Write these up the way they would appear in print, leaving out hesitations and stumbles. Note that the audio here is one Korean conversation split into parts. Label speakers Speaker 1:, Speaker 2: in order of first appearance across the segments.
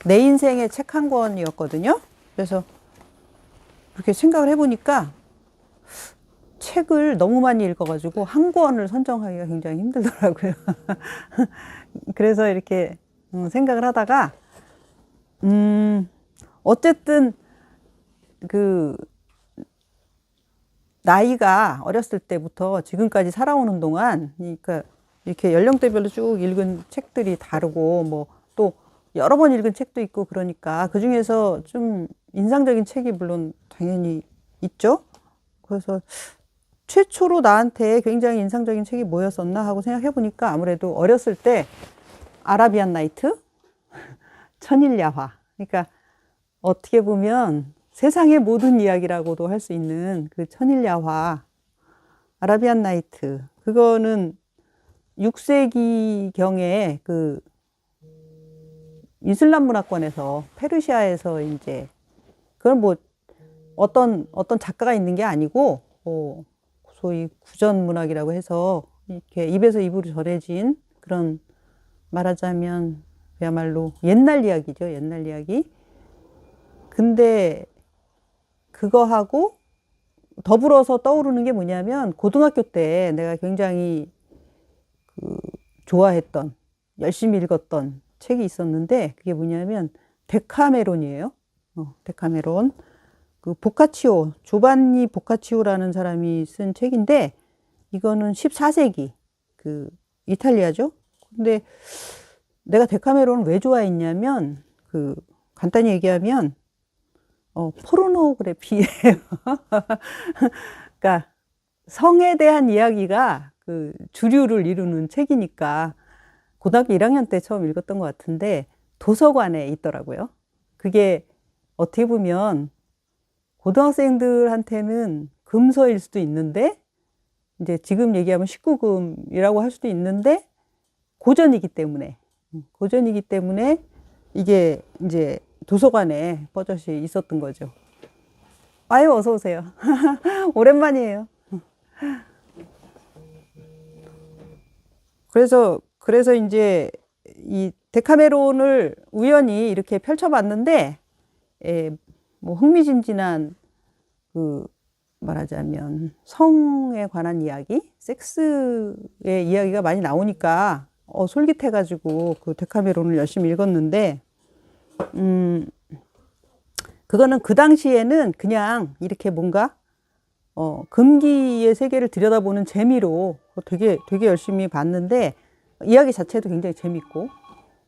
Speaker 1: 내 인생의 책 한 권이었거든요. 그래서 그렇게 생각을 해보니까 책을 너무 많이 읽어가지고 한 권을 선정하기가 굉장히 힘들더라고요. 그래서 이렇게 생각을 하다가 어쨌든 그 나이가 어렸을 때부터 지금까지 살아오는 동안, 그러니까 이렇게 연령대별로 쭉 읽은 책들이 다르고, 뭐 또 여러 번 읽은 책도 있고, 그러니까 그 중에서 좀 인상적인 책이 물론 당연히 있죠. 그래서 최초로 나한테 굉장히 인상적인 책이 뭐였었나 하고 생각해 보니까 아무래도 어렸을 때 아라비안 나이트, 천일야화. 그러니까 어떻게 보면 세상의 모든 이야기라고도 할 수 있는 그 천일야화, 아라비안 나이트. 그거는 6세기경에 그 이슬람 문화권에서 페르시아에서 이제 그건 뭐 어떤 작가가 있는 게 아니고 소위 구전 문학이라고 해서 이렇게 입에서 입으로 전해진 그런, 말하자면 그야말로 옛날 이야기죠. 옛날 이야기. 근데 그거하고 더불어서 떠오르는 게 뭐냐면 고등학교 때 내가 굉장히 좋아했던, 열심히 읽었던 책이 있었는데 그게 뭐냐면 데카메론이에요. 데카메론. 그 보카치오, 조반니 보카치오라는 사람이 쓴 책인데 이거는 14세기 그 이탈리아죠. 근데 내가 데카메론을 왜 좋아했냐면 그 간단히 얘기하면 포르노그래피예요. 그러니까 성에 대한 이야기가 그 주류를 이루는 책이니까 고등학교 1학년 때 처음 읽었던 것 같은데 도서관에 있더라고요. 그게 어떻게 보면 고등학생들한테는 금서일 수도 있는데 이제 지금 얘기하면 19금이라고 할 수도 있는데 고전이기 때문에 이게 이제 도서관에 버젓이 있었던 거죠. 아유, 어서 오세요. 오랜만이에요. 그래서 이제 이 데카메론을 우연히 이렇게 펼쳐봤는데, 뭐 흥미진진한 그 말하자면 성에 관한 이야기, 섹스의 이야기가 많이 나오니까 솔깃해가지고 그 데카메론을 열심히 읽었는데, 그거는 그 당시에는 그냥 이렇게 뭔가 금기의 세계를 들여다보는 재미로 되게 열심히 봤는데 이야기 자체도 굉장히 재밌고,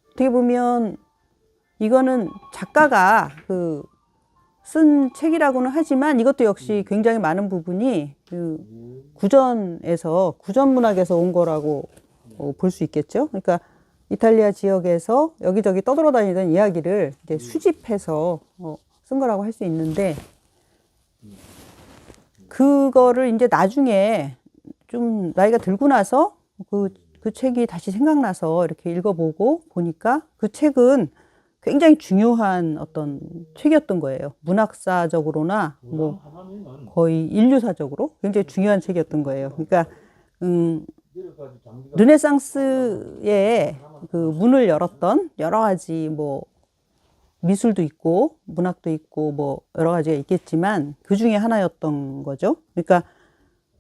Speaker 1: 어떻게 보면 이거는 작가가 그 쓴 책이라고는 하지만 이것도 역시 굉장히 많은 부분이 그 구전에서, 구전 문학에서 온 거라고 볼 수 있겠죠. 그러니까 이탈리아 지역에서 여기저기 떠돌아다니던 이야기를 이제 수집해서 쓴 거라고 할 수 있는데, 그거를 이제 나중에 좀 나이가 들고 나서 그 책이 다시 생각나서 이렇게 읽어보고 보니까 그 책은 굉장히 중요한 어떤 책이었던 거예요. 문학사적으로나 뭐 거의 인류사적으로 굉장히 중요한 책이었던 거예요. 그러니까 르네상스의 그 문을 열었던 여러 가지 뭐 미술도 있고 문학도 있고 뭐 여러 가지가 있겠지만 그 중에 하나였던 거죠. 그러니까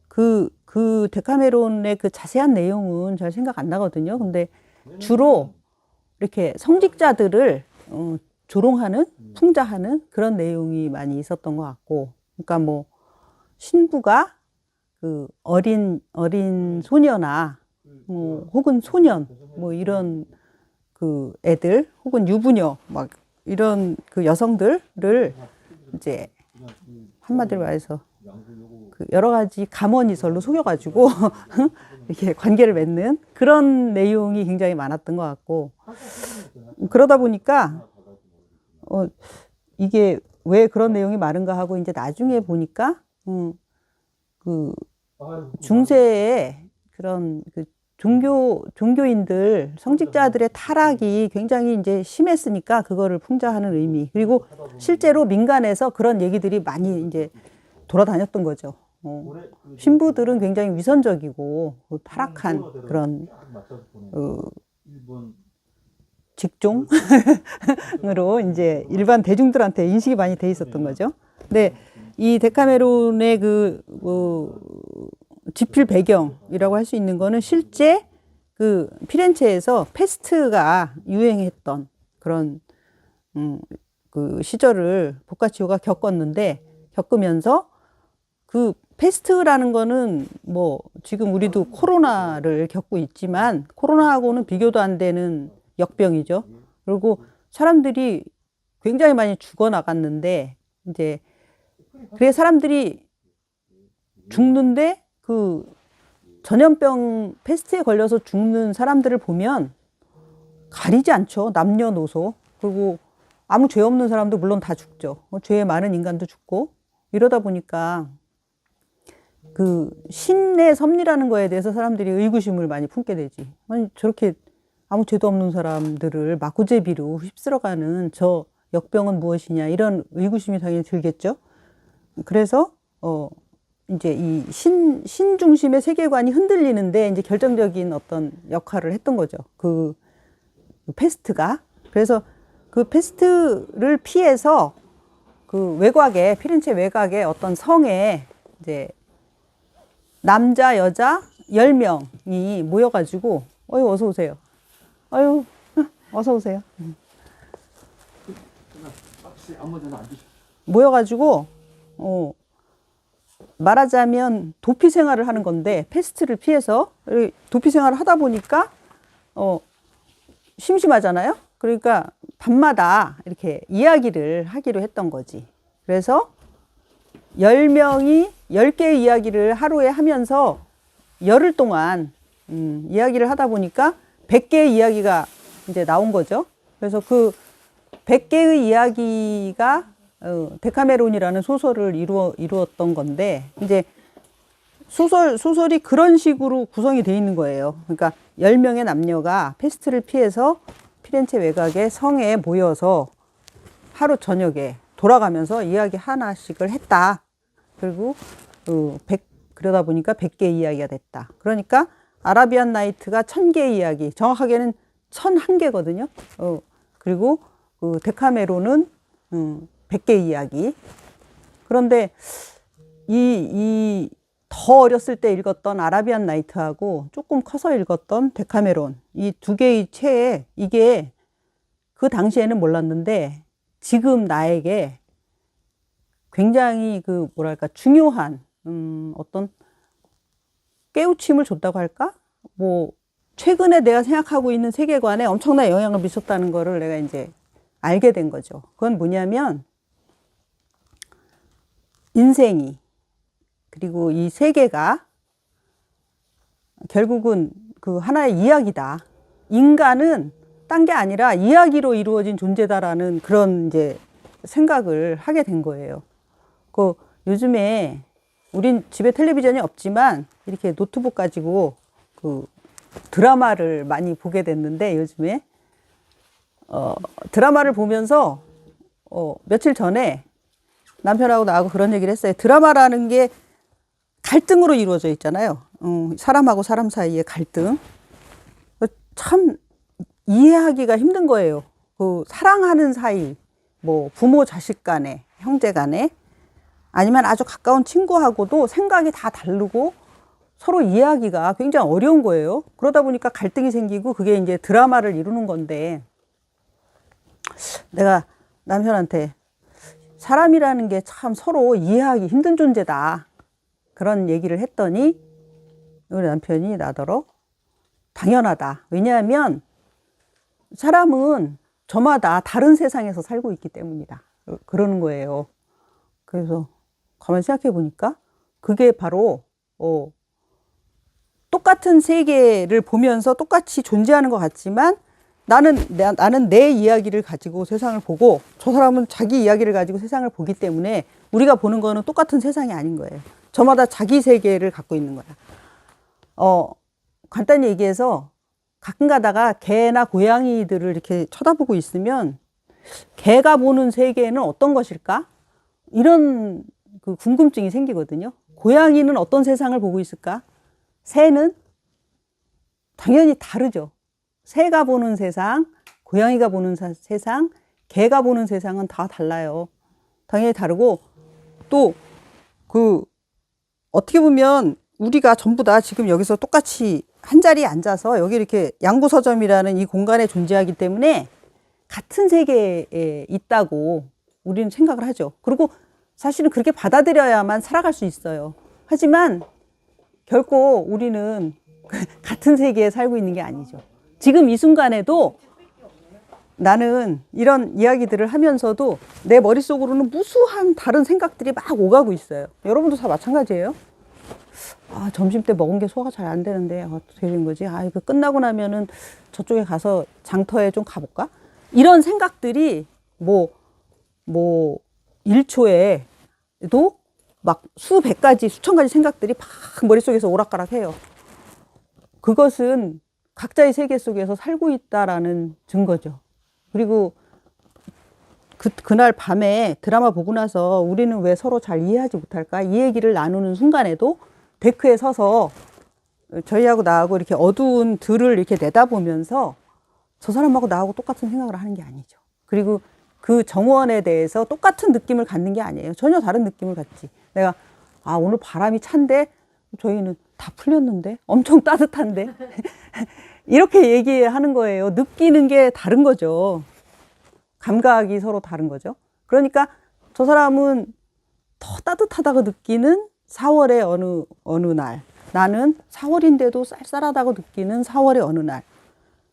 Speaker 1: 그 데카메론의 그 자세한 내용은 잘 생각 안 나거든요. 근데 주로 이렇게 성직자들을 조롱하는, 풍자하는 그런 내용이 많이 있었던 것 같고, 그러니까 뭐 신부가 그 어린 소녀나 뭐 혹은 소년 뭐 이런 그 애들 혹은 유부녀 막 이런 그 여성들을 이제 한마디로 말해서 그 여러 가지 감언이설로 속여가지고 이렇게 관계를 맺는 그런 내용이 굉장히 많았던 것 같고, 그러다 보니까 이게 왜 그런 내용이 많은가 하고 이제 나중에 보니까 그 중세의 그런 그 종교인들, 성직자들의 타락이 굉장히 이제 심했으니까 그거를 풍자하는 의미. 그리고 실제로 민간에서 그런 얘기들이 많이 이제 돌아다녔던 거죠. 신부들은 굉장히 위선적이고 타락한 그런 직종으로 이제 일반 대중들한테 인식이 많이 돼 있었던 거죠. 근데 이 데카메론의 지필 배경이라고 할 수 있는 거는 실제 그 피렌체에서 페스트가 유행했던 그런 그 시절을 보카치오가 겪으면서 그 페스트라는 거는 뭐 지금 우리도 코로나를 겪고 있지만 코로나하고는 비교도 안 되는 역병이죠. 그리고 사람들이 굉장히 많이 죽어 나갔는데 이제 그래 사람들이 죽는데 그 전염병 페스트에 걸려서 죽는 사람들을 보면 가리지 않죠. 남녀노소. 그리고 아무 죄 없는 사람도 물론 다 죽죠. 죄 많은 인간도 죽고 이러다 보니까 그 신의 섭리라는 거에 대해서 사람들이 의구심을 많이 품게 되지. 아니 저렇게 아무 죄도 없는 사람들을 마구제비로 휩쓸어가는 저 역병은 무엇이냐 이런 의구심이 당연히 들겠죠. 그래서 이제 이 신 중심의 세계관이 흔들리는데 이제 결정적인 어떤 역할을 했던 거죠. 그 페스트가. 그래서 그 페스트를 피해서 그 외곽에 피렌체 외곽에 어떤 성에 이제 남자 여자 10명이 모여가지고 어서 오세요. 아유 어서 오세요. 모여가지고 말하자면 도피 생활을 하는 건데 페스트를 피해서 도피 생활을 하다 보니까 심심하잖아요. 그러니까 밤마다 이렇게 이야기를 하기로 했던 거지. 그래서 10명이 10개의 이야기를 하루에 하면서 열흘 동안 이야기를 하다 보니까 100개의 이야기가 이제 나온 거죠. 그래서 그 100개의 이야기가 데카메론이라는 소설을 이루었던 건데 이제 소설이 그런 식으로 구성이 되어 있는 거예요. 그러니까 10명의 남녀가 페스트를 피해서 피렌체 외곽의 성에 모여서 하루 저녁에 돌아가면서 이야기 하나씩을 했다. 그리고 그러다 보니까 100개의 이야기가 됐다. 그러니까 아라비안 나이트가 1000개의 이야기, 정확하게는 1001개거든요. 그리고 그 데카메론은 100개의 이야기. 그런데 더 어렸을 때 읽었던 아라비안 나이트하고 조금 커서 읽었던 데카메론, 이 두 개의 책에 이게 그 당시에는 몰랐는데 지금 나에게 굉장히 그 뭐랄까 중요한 어떤 깨우침을 줬다고 할까? 뭐 최근에 내가 생각하고 있는 세계관에 엄청난 영향을 미쳤다는 거를 내가 이제 알게 된 거죠. 그건 뭐냐면 인생이 그리고 이 세계가 결국은 그 하나의 이야기다. 인간은 딴 게 아니라 이야기로 이루어진 존재다라는 그런 이제 생각을 하게 된 거예요. 그 요즘에 우린 집에 텔레비전이 없지만 이렇게 노트북 가지고 그 드라마를 많이 보게 됐는데 요즘에 드라마를 보면서 며칠 전에 남편하고 나하고 그런 얘기를 했어요. 드라마라는 게 갈등으로 이루어져 있잖아요. 사람하고 사람 사이의 갈등. 참 이해하기가 힘든 거예요. 그 사랑하는 사이, 뭐 부모 자식 간에, 형제 간에, 아니면 아주 가까운 친구하고도 생각이 다 다르고 서로 이해하기가 굉장히 어려운 거예요. 그러다 보니까 갈등이 생기고 그게 이제 드라마를 이루는 건데 내가 남편한테 사람이라는 게 참 서로 이해하기 힘든 존재다. 그런 얘기를 했더니 우리 남편이 나더러 당연하다. 왜냐하면 사람은 저마다 다른 세상에서 살고 있기 때문이다. 그러는 거예요. 그래서 가만히 생각해 보니까 그게 바로 똑같은 세계를 보면서 똑같이 존재하는 것 같지만 나는 내 이야기를 가지고 세상을 보고 저 사람은 자기 이야기를 가지고 세상을 보기 때문에 우리가 보는 거는 똑같은 세상이 아닌 거예요. 저마다 자기 세계를 갖고 있는 거야. 간단히 얘기해서 가끔 가다가 개나 고양이들을 이렇게 쳐다보고 있으면 개가 보는 세계는 어떤 것일까? 이런 그 궁금증이 생기거든요. 고양이는 어떤 세상을 보고 있을까? 새는 당연히 다르죠. 새가 보는 세상, 고양이가 보는 세상, 개가 보는 세상은 다 달라요. 당연히 다르고, 또 어떻게 보면 우리가 전부 다 지금 여기서 똑같이 한 자리에 앉아서 여기 이렇게 양구서점이라는 이 공간에 존재하기 때문에 같은 세계에 있다고 우리는 생각을 하죠. 그리고 사실은 그렇게 받아들여야만 살아갈 수 있어요. 하지만 결코 우리는 같은 세계에 살고 있는 게 아니죠. 지금 이 순간에도 나는 이런 이야기들을 하면서도 내 머릿속으로는 무수한 다른 생각들이 막 오가고 있어요. 여러분도 다 마찬가지예요. 아, 점심 때 먹은 게 소화가 잘 안 되는데 어떻게 된 거지? 아, 이거 끝나고 나면은 저쪽에 가서 장터에 좀 가볼까? 이런 생각들이 뭐 1초에도 막 수백 가지, 수천 가지 생각들이 막 머릿속에서 오락가락해요. 그것은 각자의 세계 속에서 살고 있다라는 증거죠. 그리고 그날 밤에 드라마 보고 나서 우리는 왜 서로 잘 이해하지 못할까? 이 얘기를 나누는 순간에도 데크에 서서 저희하고 나하고 이렇게 어두운 들을 이렇게 내다보면서 저 사람하고 나하고 똑같은 생각을 하는 게 아니죠. 그리고 그 정원에 대해서 똑같은 느낌을 갖는 게 아니에요. 전혀 다른 느낌을 갖지. 내가 오늘 바람이 찬데 저희는 다 풀렸는데 엄청 따뜻한데 이렇게 얘기하는 거예요. 느끼는 게 다른 거죠. 감각이 서로 다른 거죠. 그러니까 저 사람은 더 따뜻하다고 느끼는 4월의 어느 날, 나는 4월인데도 쌀쌀하다고 느끼는 4월의 어느 날.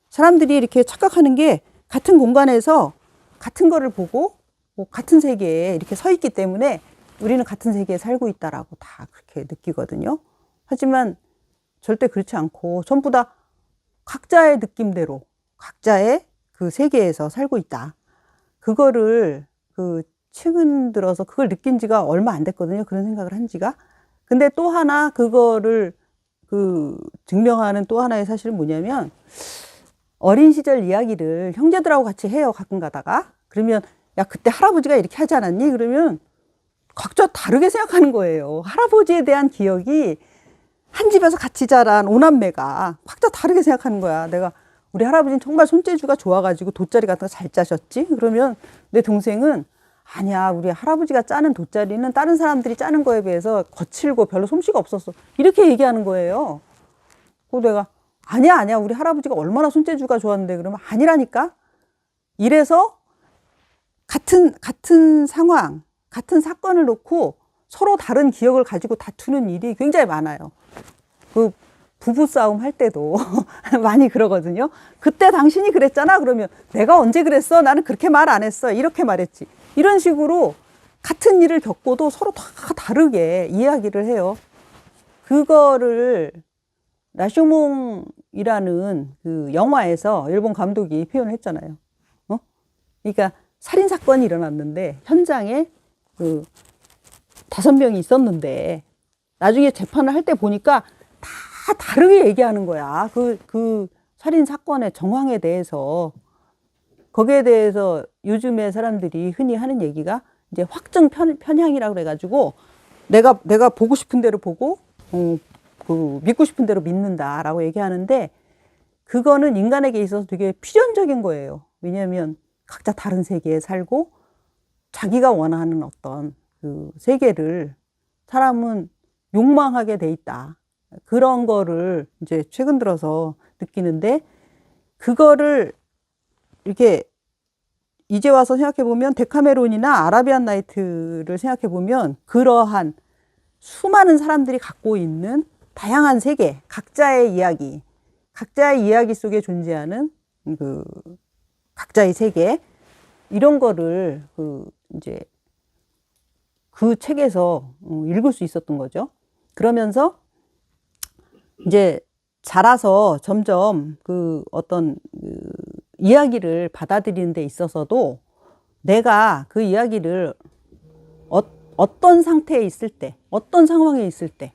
Speaker 1: 사람들이 이렇게 착각하는 게 같은 공간에서 같은 거를 보고 같은 세계에 이렇게 서 있기 때문에 우리는 같은 세계에 살고 있다라고 다 그렇게 느끼거든요. 하지만 절대 그렇지 않고 전부 다 각자의 느낌대로 각자의 그 세계에서 살고 있다. 그거를 최근 들어서 그걸 느낀 지가 얼마 안 됐거든요. 그런 생각을 한 지가. 근데 또 하나 그거를 증명하는 또 하나의 사실은 뭐냐면 어린 시절 이야기를 형제들하고 같이 해요. 가끔 가다가. 그러면 야, 그때 할아버지가 이렇게 하지 않았니? 그러면 각자 다르게 생각하는 거예요. 할아버지에 대한 기억이 한 집에서 같이 자란 오남매가 각자 다르게 생각하는 거야. 내가 우리 할아버지는 정말 손재주가 좋아가지고 돗자리 같은 거 잘 짜셨지? 그러면 내 동생은 아니야, 우리 할아버지가 짜는 돗자리는 다른 사람들이 짜는 거에 비해서 거칠고 별로 솜씨가 없었어. 이렇게 얘기하는 거예요. 그리고 내가 아니야, 우리 할아버지가 얼마나 손재주가 좋았는데. 그러면 아니라니까. 이래서 같은 상황, 같은 사건을 놓고 서로 다른 기억을 가지고 다투는 일이 굉장히 많아요. 부부싸움 할 때도 많이 그러거든요. 그때 당신이 그랬잖아. 그러면 내가 언제 그랬어? 나는 그렇게 말 안 했어. 이렇게 말했지. 이런 식으로 같은 일을 겪고도 서로 다 다르게 이야기를 해요. 그거를 라쇼몽이라는 그 영화에서 일본 감독이 표현을 했잖아요. 그러니까 살인사건이 일어났는데 현장에 5명이 있었는데 나중에 재판을 할 때 보니까 다 다르게 얘기하는 거야. 그 살인사건의 정황에 대해서. 거기에 대해서 요즘에 사람들이 흔히 하는 얘기가 이제 확증 편향이라고 그래가지고 내가 보고 싶은 대로 보고 믿고 싶은 대로 믿는다라고 얘기하는데 그거는 인간에게 있어서 되게 필연적인 거예요. 왜냐하면 각자 다른 세계에 살고 자기가 원하는 어떤 그 세계를 사람은 욕망하게 돼 있다. 그런 거를 이제 최근 들어서 느끼는데 그거를 이렇게 이제 와서 생각해 보면 데카메론이나 아라비안 나이트를 생각해 보면 그러한 수많은 사람들이 갖고 있는 다양한 세계, 각자의 이야기 속에 존재하는 각자의 세계 이런 거를 이제 그 책에서 읽을 수 있었던 거죠. 그러면서 이제 자라서 점점 어떤 이야기를 받아들이는 데 있어서도 내가 그 이야기를 어떤 상태에 있을 때, 어떤 상황에 있을 때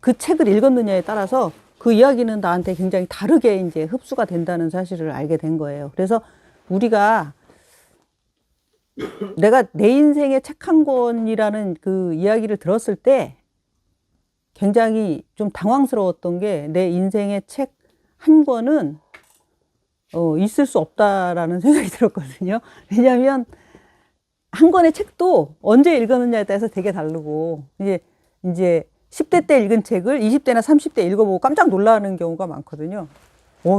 Speaker 1: 그 책을 읽었느냐에 따라서 그 이야기는 나한테 굉장히 다르게 이제 흡수가 된다는 사실을 알게 된 거예요. 그래서 우리가 내가 내 인생의 책 한 권이라는 그 이야기를 들었을 때 굉장히 좀 당황스러웠던 게 내 인생의 책 한 권은 있을 수 없다라는 생각이 들었거든요. 왜냐하면 한 권의 책도 언제 읽었느냐에 따라서 되게 다르고, 이제 10대 때 읽은 책을 20대나 30대 읽어보고 깜짝 놀라는 경우가 많거든요.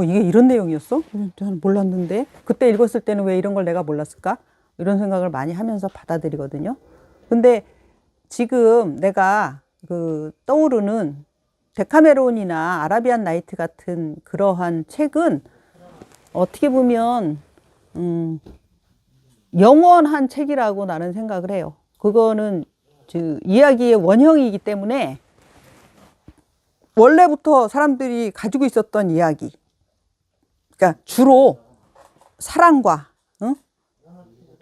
Speaker 1: 이게 이런 내용이었어? 저는 몰랐는데 그때 읽었을 때는 왜 이런 걸 내가 몰랐을까? 이런 생각을 많이 하면서 받아들이거든요. 근데 지금 내가 떠오르는 데카메론이나 아라비안 나이트 같은 그러한 책은 어떻게 보면 영원한 책이라고 나는 생각을 해요. 그거는 이야기의 원형이기 때문에 원래부터 사람들이 가지고 있었던 이야기, 그러니까 주로 사랑과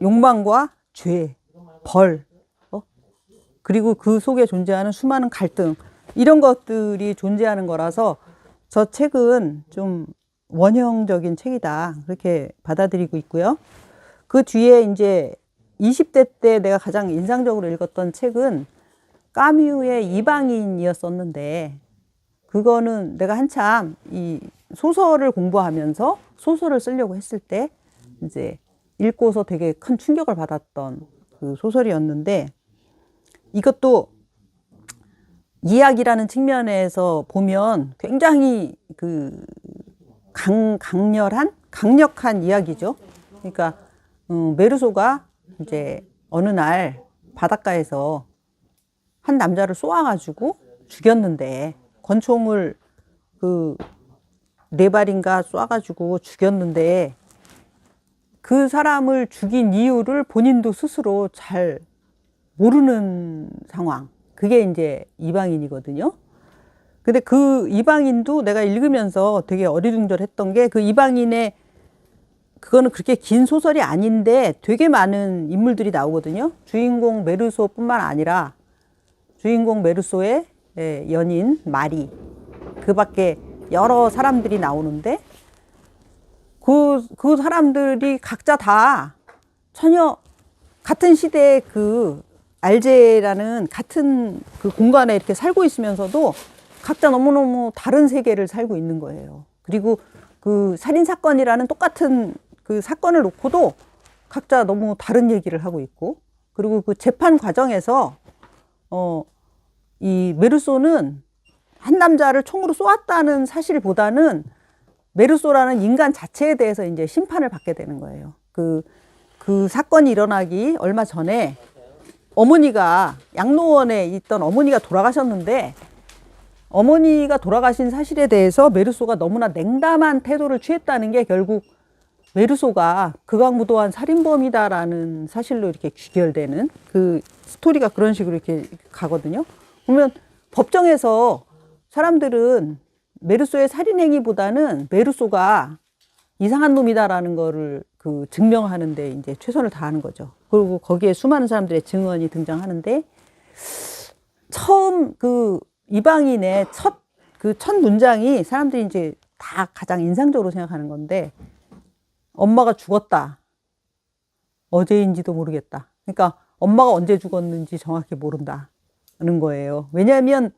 Speaker 1: 욕망과 죄, 벌, 그리고 그 속에 존재하는 수많은 갈등, 이런 것들이 존재하는 거라서 저 책은 좀 원형적인 책이다, 그렇게 받아들이고 있고요. 그 뒤에 이제 20대 때 내가 가장 인상적으로 읽었던 책은 까뮤의 이방인이었었는데, 그거는 내가 한참 이 소설을 공부하면서 소설을 쓰려고 했을 때 이제 읽고서 되게 큰 충격을 받았던 그 소설이었는데, 이것도 이야기라는 측면에서 보면 굉장히 강력한 이야기죠. 그러니까 메르소가 이제 어느 날 바닷가에서 한 남자를 쏘아가지고 죽였는데, 권총을 4발인가 쏴가지고 죽였는데, 그 사람을 죽인 이유를 본인도 스스로 잘 모르는 상황. 그게 이제 이방인이거든요. 근데 그 이방인도 내가 읽으면서 되게 어리둥절했던 게, 그 이방인의, 그거는 그렇게 긴 소설이 아닌데 되게 많은 인물들이 나오거든요. 주인공 메르소뿐만 아니라 주인공 메르소의 연인 마리, 그 밖에 여러 사람들이 나오는데, 그 사람들이 각자 다 전혀 같은 시대의 알제라는 같은 그 공간에 이렇게 살고 있으면서도 각자 너무너무 다른 세계를 살고 있는 거예요. 그리고 그 살인사건이라는 똑같은 그 사건을 놓고도 각자 너무 다른 얘기를 하고 있고, 그리고 그 재판 과정에서 이 메르소는 한 남자를 총으로 쏘았다는 사실보다는 메르소라는 인간 자체에 대해서 이제 심판을 받게 되는 거예요. 그 사건이 일어나기 얼마 전에 어머니가, 양로원에 있던 어머니가 돌아가셨는데, 어머니가 돌아가신 사실에 대해서 메르소가 너무나 냉담한 태도를 취했다는 게 결국 메르소가 극악무도한 살인범이다라는 사실로 이렇게 귀결되는 그 스토리가 그런 식으로 이렇게 가거든요. 그러면 법정에서 사람들은 메르소의 살인행위보다는 메르소가 이상한 놈이다라는 거를 증명하는데 이제 최선을 다하는 거죠. 그리고 거기에 수많은 사람들의 증언이 등장하는데, 처음 이방인의 첫 문장이 사람들이 이제 다 가장 인상적으로 생각하는 건데, 엄마가 죽었다. 어제인지도 모르겠다. 그러니까 엄마가 언제 죽었는지 정확히 모른다는 거예요. 왜냐하면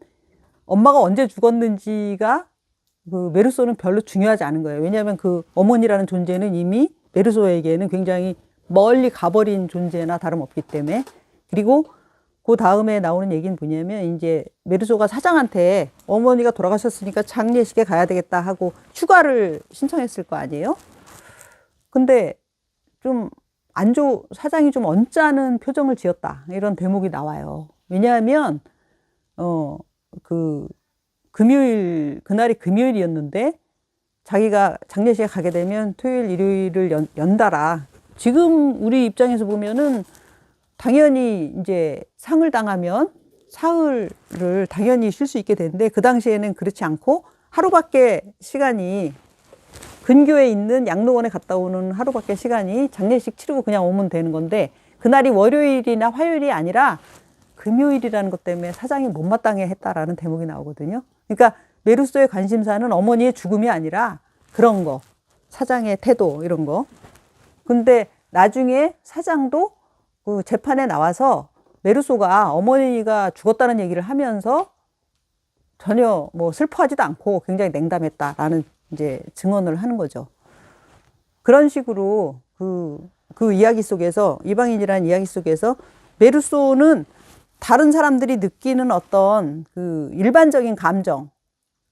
Speaker 1: 엄마가 언제 죽었는지가 메르소는 별로 중요하지 않은 거예요. 왜냐하면 그 어머니라는 존재는 이미 메르소에게는 굉장히 멀리 가버린 존재나 다름없기 때문에. 그리고 그 다음에 나오는 얘기는 뭐냐면, 이제 메르소가 사장한테 어머니가 돌아가셨으니까 장례식에 가야 되겠다 하고 휴가를 신청했을 거 아니에요. 근데 사장이 좀 언짢은 표정을 지었다, 이런 대목이 나와요. 왜냐하면 그날이 금요일이었는데 자기가 장례식에 가게 되면 토요일, 일요일을 연달아, 지금 우리 입장에서 보면은 당연히 이제 상을 당하면 사흘을 당연히 쉴 수 있게 되는데, 그 당시에는 그렇지 않고 하루밖에 시간이, 근교에 있는 양로원에 갔다 오는 하루밖에 시간이, 장례식 치르고 그냥 오면 되는 건데, 그날이 월요일이나 화요일이 아니라 금요일이라는 것 때문에 사장이 못마땅해 했다라는 대목이 나오거든요. 그러니까 메르소의 관심사는 어머니의 죽음이 아니라 그런 거, 사장의 태도, 이런 거. 근데 나중에 사장도 그 재판에 나와서 메르소가 어머니가 죽었다는 얘기를 하면서 전혀 뭐 슬퍼하지도 않고 굉장히 냉담했다라는 이제 증언을 하는 거죠. 그런 식으로 그 이야기 속에서, 이방인이라는 이야기 속에서 메르소는 다른 사람들이 느끼는 어떤 그 일반적인 감정,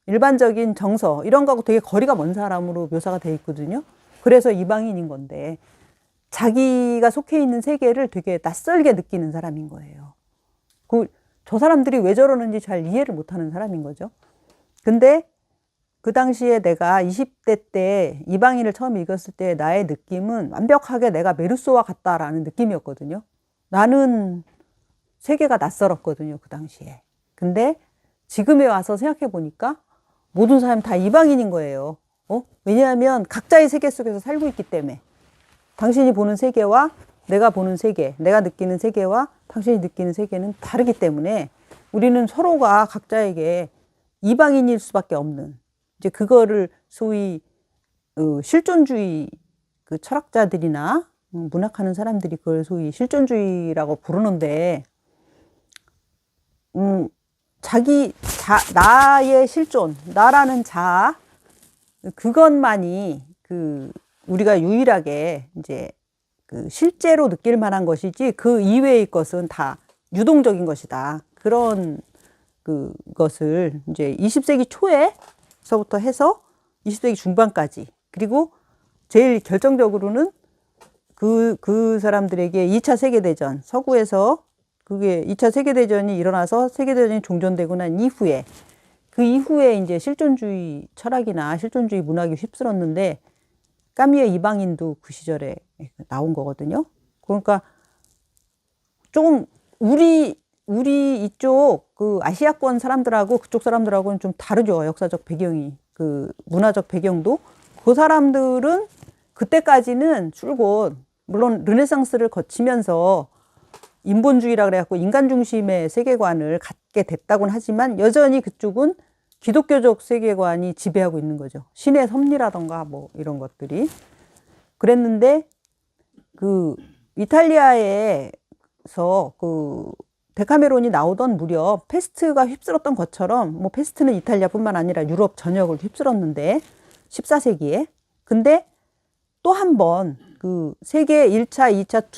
Speaker 1: 일반적인 정서, 이런 거하고 되게 거리가 먼 사람으로 묘사가 돼 있거든요. 그래서 이방인인 건데, 자기가 속해 있는 세계를 되게 낯설게 느끼는 사람인 거예요. 저 사람들이 왜 저러는지 잘 이해를 못하는 사람인 거죠. 근데 그 당시에 내가 20대 때 이방인을 처음 읽었을 때 나의 느낌은 완벽하게 내가 메르소와 같다라는 느낌이었거든요. 나는 세계가 낯설었거든요, 그 당시에. 근데 지금에 와서 생각해 보니까 모든 사람이 다 이방인인 거예요. 왜냐하면 각자의 세계 속에서 살고 있기 때문에. 당신이 보는 세계와 내가 보는 세계, 내가 느끼는 세계와 당신이 느끼는 세계는 다르기 때문에 우리는 서로가 각자에게 이방인일 수밖에 없는, 이제 그거를 소위 실존주의 그 철학자들이나 문학하는 사람들이 그걸 소위 실존주의라고 부르는데, 나의 실존, 나라는 자아, 그것만이 우리가 유일하게 이제 실제로 느낄 만한 것이지 그 이외의 것은 다 유동적인 것이다. 그런 그것을 이제 20세기 초에서부터 해서 20세기 중반까지, 그리고 제일 결정적으로는 그 사람들에게 2차 세계대전, 서구에서 그게 2차 세계대전이 일어나서 세계대전이 종전되고 난 이후에, 그 이후에 이제 실존주의 철학이나 실존주의 문학이 휩쓸었는데, 까미의 이방인도 그 시절에 나온 거거든요. 그러니까 조금 우리 이쪽 그 아시아권 사람들하고 그쪽 사람들하고는 좀 다르죠. 역사적 배경이, 그 문화적 배경도. 그 사람들은 그때까지는 줄곧, 물론 르네상스를 거치면서 인본주의라 그래갖고 인간 중심의 세계관을 갖게 됐다고는 하지만 여전히 그쪽은 기독교적 세계관이 지배하고 있는 거죠. 신의 섭리라던가 뭐 이런 것들이. 그랬는데 이탈리아에서 데카메론이 나오던 무렵 페스트가 휩쓸었던 것처럼, 뭐 페스트는 이탈리아뿐만 아니라 유럽 전역을 휩쓸었는데 14세기에. 근데 또 한 번 세계 1차, 2차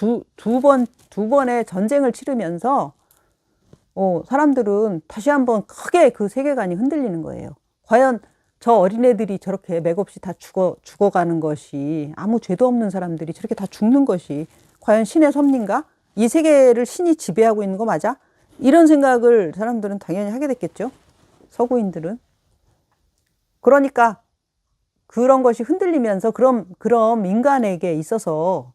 Speaker 1: 두 번의 전쟁을 치르면서 사람들은 다시 한번 크게 그 세계관이 흔들리는 거예요. 과연 저 어린애들이 저렇게 맥없이 다 죽어가는 것이, 아무 죄도 없는 사람들이 저렇게 다 죽는 것이 과연 신의 섭리인가? 이 세계를 신이 지배하고 있는 거 맞아? 이런 생각을 사람들은 당연히 하게 됐겠죠. 서구인들은. 그러니까 그런 것이 흔들리면서 그럼 인간에게 있어서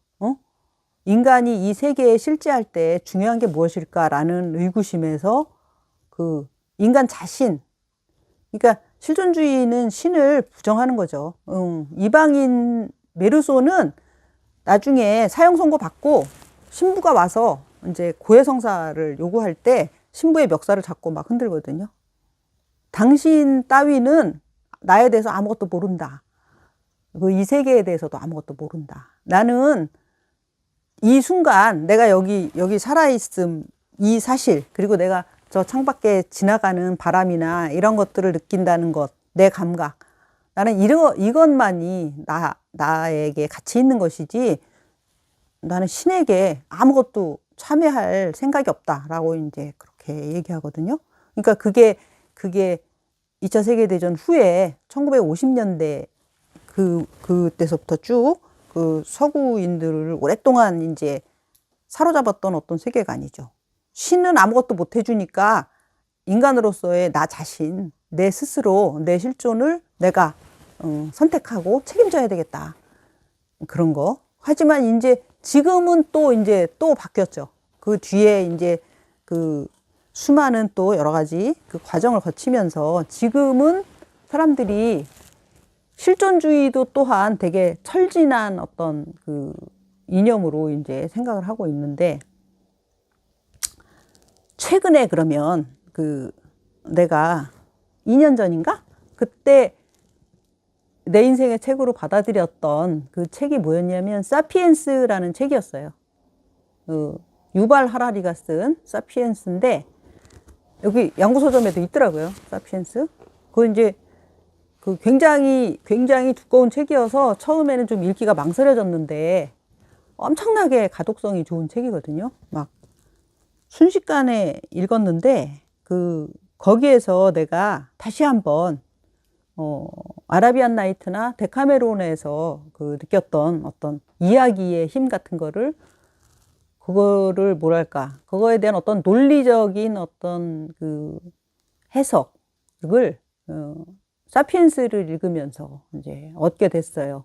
Speaker 1: 인간이 이 세계에 실제할 때 중요한 게 무엇일까라는 의구심에서 인간 자신, 그러니까 실존주의는 신을 부정하는 거죠. 이방인 메르소는 나중에 사형 선고 받고 신부가 와서 이제 고해성사를 요구할 때 신부의 멱살을 잡고 막 흔들거든요. 당신 따위는 나에 대해서 아무것도 모른다. 이 세계에 대해서도 아무것도 모른다. 나는 이 순간 내가 여기 살아있음, 이 사실, 그리고 내가 저 창밖에 지나가는 바람이나 이런 것들을 느낀다는 것, 내 감각, 나는 이것만이 나에게 가치 있는 것이지, 나는 신에게 아무것도 참여할 생각이 없다라고 이제 그렇게 얘기하거든요. 그러니까 그게 2차 세계대전 후에 1950년대 그때서부터 쭉 서구인들을 오랫동안 이제 사로잡았던 어떤 세계관이죠. 신은 아무것도 못 해주니까 인간으로서의 나 자신, 내 스스로, 내 실존을 내가 선택하고 책임져야 되겠다. 그런 거. 하지만 이제 지금은 또 바뀌었죠. 그 뒤에 이제 수많은 또 여러 가지 과정을 거치면서 지금은 사람들이 실존주의도 또한 되게 철진한 어떤 이념으로 이제 생각을 하고 있는데, 최근에 그러면 내가 2년 전인가? 그때 내 인생의 책으로 받아들였던 그 책이 뭐였냐면 사피엔스라는 책이었어요. 유발 하라리가 쓴 사피엔스인데, 여기 양구서점에도 있더라고요. 사피엔스. 그거 이제 그 굉장히 두꺼운 책이어서 처음에는 좀 읽기가 망설여졌는데 엄청나게 가독성이 좋은 책이거든요. 막 순식간에 읽었는데 거기에서 내가 다시 한번 아라비안 나이트나 데카메론에서 느꼈던 어떤 이야기의 힘 같은 그거를 뭐랄까, 그거에 대한 어떤 논리적인 어떤 해석을 사피엔스를 읽으면서 이제 얻게 됐어요.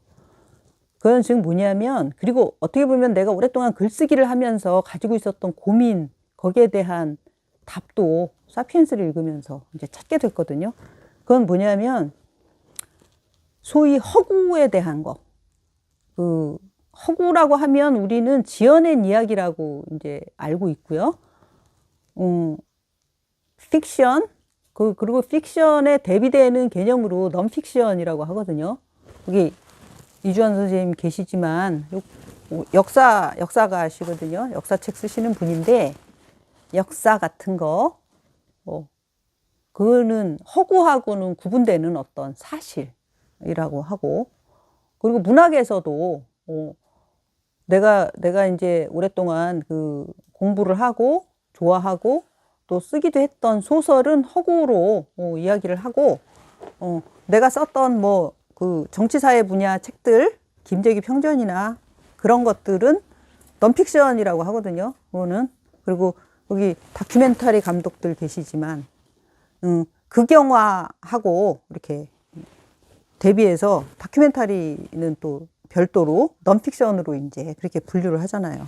Speaker 1: 그건 지금 뭐냐면, 그리고 어떻게 보면 내가 오랫동안 글쓰기를 하면서 가지고 있었던 고민, 거기에 대한 답도 사피엔스를 읽으면서 이제 찾게 됐거든요. 그건 뭐냐면, 소위 허구에 대한 거. 허구라고 하면 우리는 지어낸 이야기라고 이제 알고 있고요. 픽션, 그리고 픽션에 대비되는 개념으로 넌픽션이라고 하거든요. 여기 이주환 선생님 계시지만 역사가시거든요. 역사책 쓰시는 분인데 역사 같은 거 그거는 허구하고는 구분되는 어떤 사실이라고 하고, 그리고 문학에서도 내가 이제 오랫동안 공부를 하고 좋아하고 또 쓰기도 했던 소설은 허구로 이야기를 하고, 내가 썼던 정치사회 분야 책들, 김재규 평전이나 그런 것들은 넌픽션이라고 하거든요. 그거는. 그리고 여기 다큐멘터리 감독들 계시지만 극영화하고 이렇게 대비해서 다큐멘터리는 또 별도로 넌픽션으로 이제 그렇게 분류를 하잖아요.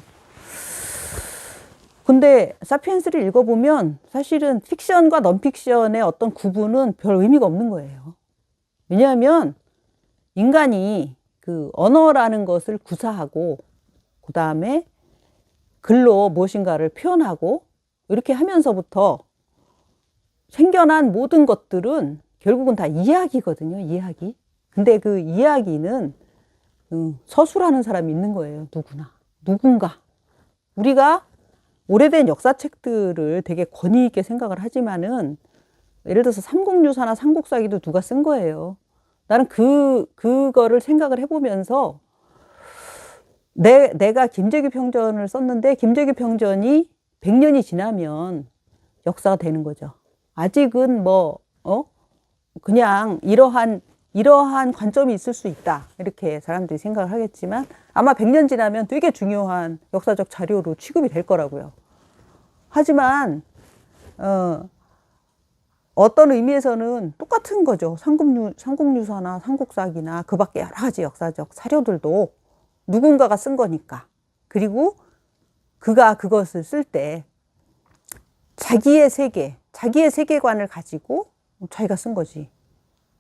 Speaker 1: 근데 사피엔스를 읽어보면 사실은 픽션과 넌픽션의 어떤 구분은 별 의미가 없는 거예요. 왜냐하면 인간이 언어라는 것을 구사하고 그 다음에 글로 무엇인가를 표현하고 이렇게 하면서부터 생겨난 모든 것들은 결국은 다 이야기거든요. 이야기. 근데 그 이야기는 서술하는 사람이 있는 거예요. 누군가. 우리가 오래된 역사책들을 되게 권위 있게 생각을 하지만은 예를 들어서 삼국유사나 삼국사기도 누가 쓴 거예요. 나는 그거를 생각을 해보면서 내가 김재규 평전을 썼는데 김재규 평전이 100년이 지나면 역사가 되는 거죠. 아직은 그냥 이러한 관점이 있을 수 있다. 이렇게 사람들이 생각을 하겠지만 아마 100년 지나면 되게 중요한 역사적 자료로 취급이 될 거라고요. 하지만 어떤 의미에서는 똑같은 거죠. 삼국유사나 삼국사기나 그 밖에 여러 가지 역사적 사료들도 누군가가 쓴 거니까. 그리고 그가 그것을 쓸 때 자기의 세계관을 가지고 자기가 쓴 거지.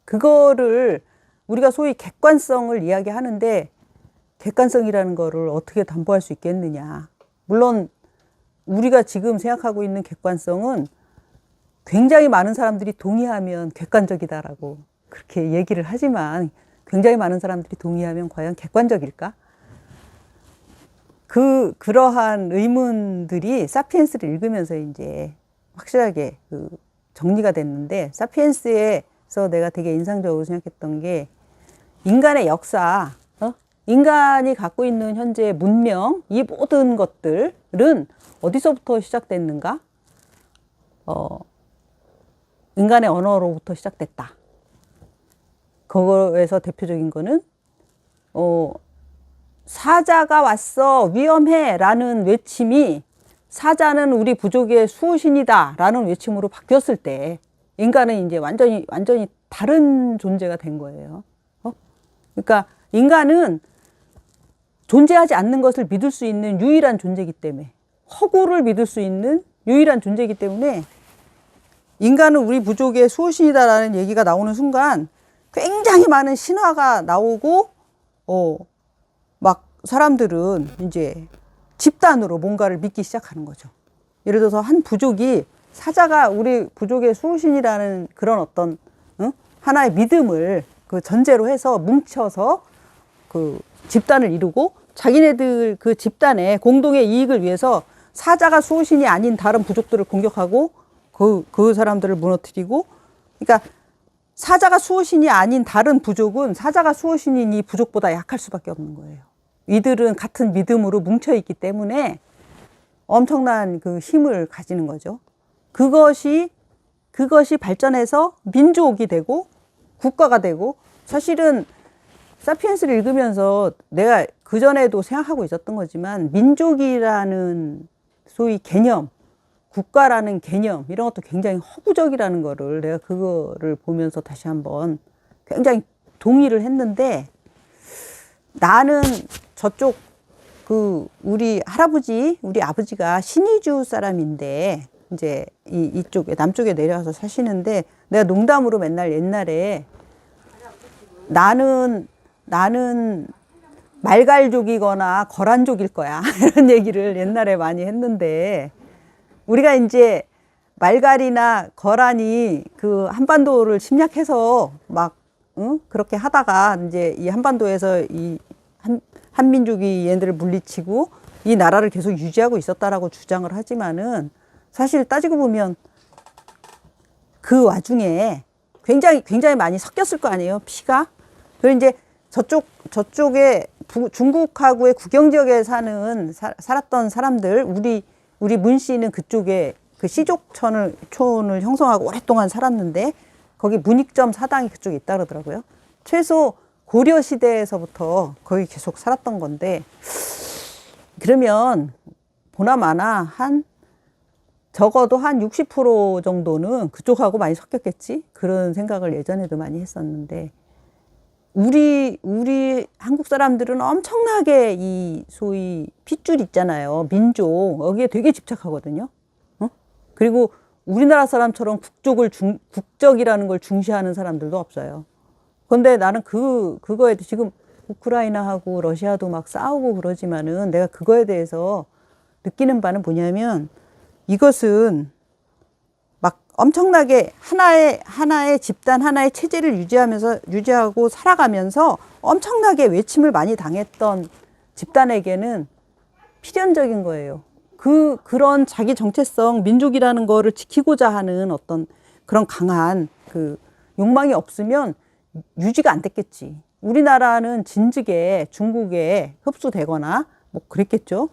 Speaker 1: 그거를 우리가 소위 객관성을 이야기하는데 객관성이라는 거를 어떻게 담보할 수 있겠느냐. 물론 우리가 지금 생각하고 있는 객관성은 굉장히 많은 사람들이 동의하면 객관적이다라고 그렇게 얘기를 하지만 굉장히 많은 사람들이 동의하면 과연 객관적일까? 그러한 의문들이 사피엔스를 읽으면서 이제 확실하게 정리가 됐는데, 사피엔스에서 내가 되게 인상적으로 생각했던 게 인간의 역사, 인간이 갖고 있는 현재의 문명, 이 모든 것들은 어디서부터 시작됐는가? 인간의 언어로부터 시작됐다. 그거에서 대표적인 거는 사자가 왔어, 위험해 라는 외침이 사자는 우리 부족의 수호신이다 라는 외침으로 바뀌었을 때 인간은 이제 완전히 다른 존재가 된 거예요. 그러니까 인간은 존재하지 않는 것을 믿을 수 있는 유일한 존재이기 때문에, 허구를 믿을 수 있는 유일한 존재이기 때문에 인간은 우리 부족의 수호신이다라는 얘기가 나오는 순간 굉장히 많은 신화가 나오고 막 사람들은 이제 집단으로 뭔가를 믿기 시작하는 거죠. 예를 들어서 한 부족이 사자가 우리 부족의 수호신이라는 그런 어떤 하나의 믿음을 전제로 해서 뭉쳐서 집단을 이루고 자기네들 집단의 공동의 이익을 위해서 사자가 수호신이 아닌 다른 부족들을 공격하고 그 사람들을 무너뜨리고, 그러니까 사자가 수호신이 아닌 다른 부족은 사자가 수호신인 이 부족보다 약할 수밖에 없는 거예요. 이들은 같은 믿음으로 뭉쳐있기 때문에 엄청난 그 힘을 가지는 거죠. 그것이 발전해서 민족이 되고 국가가 되고, 사실은 사피엔스를 읽으면서 내가 그전에도 생각하고 있었던 거지만 민족이라는 소위 개념, 국가라는 개념, 이런 것도 굉장히 허구적이라는 거를 내가 그거를 보면서 다시 한번 굉장히 동의를 했는데, 나는 저쪽 우리 할아버지, 우리 아버지가 신의주 사람인데 이제 이쪽에 남쪽에 내려와서 사시는데, 내가 농담으로 맨날 옛날에 나는 말갈족이거나 거란족일 거야 이런 얘기를 옛날에 많이 했는데, 우리가 이제 말갈이나 거란이 그 한반도를 침략해서 막 그렇게 하다가 이제 이 한반도에서 이 한민족이 얘네들을 물리치고 이 나라를 계속 유지하고 있었다라고 주장을 하지만은, 사실 따지고 보면 그 와중에 굉장히 많이 섞였을 거 아니에요, 피가. 그리고 이제 저쪽에 중국하고의 국경 지역에 살았던 사람들, 우리 문 씨는 그쪽에 그 시족촌을 형성하고 오랫동안 살았는데, 거기 문익점 사당이 그쪽에 있다 그러더라고요. 최소 고려 시대에서부터 거기 계속 살았던 건데, 그러면 보나마나 적어도 한 60% 정도는 그쪽하고 많이 섞였겠지? 그런 생각을 예전에도 많이 했었는데, 우리 한국 사람들은 엄청나게 이 소위 핏줄 있잖아요. 민족. 여기에 되게 집착하거든요. 그리고 우리나라 사람처럼 국적이라는 걸 중시하는 사람들도 없어요. 근데 나는 그거에 지금 우크라이나하고 러시아도 막 싸우고 그러지만은, 내가 그거에 대해서 느끼는 바는 뭐냐면, 이것은 막 엄청나게 하나의 집단, 하나의 체제를 유지하고 살아가면서 엄청나게 외침을 많이 당했던 집단에게는 필연적인 거예요. 그런 자기 정체성, 민족이라는 거를 지키고자 하는 어떤 그런 강한 그 욕망이 없으면 유지가 안 됐겠지. 우리나라는 진즉에 중국에 흡수되거나 뭐 그랬겠죠.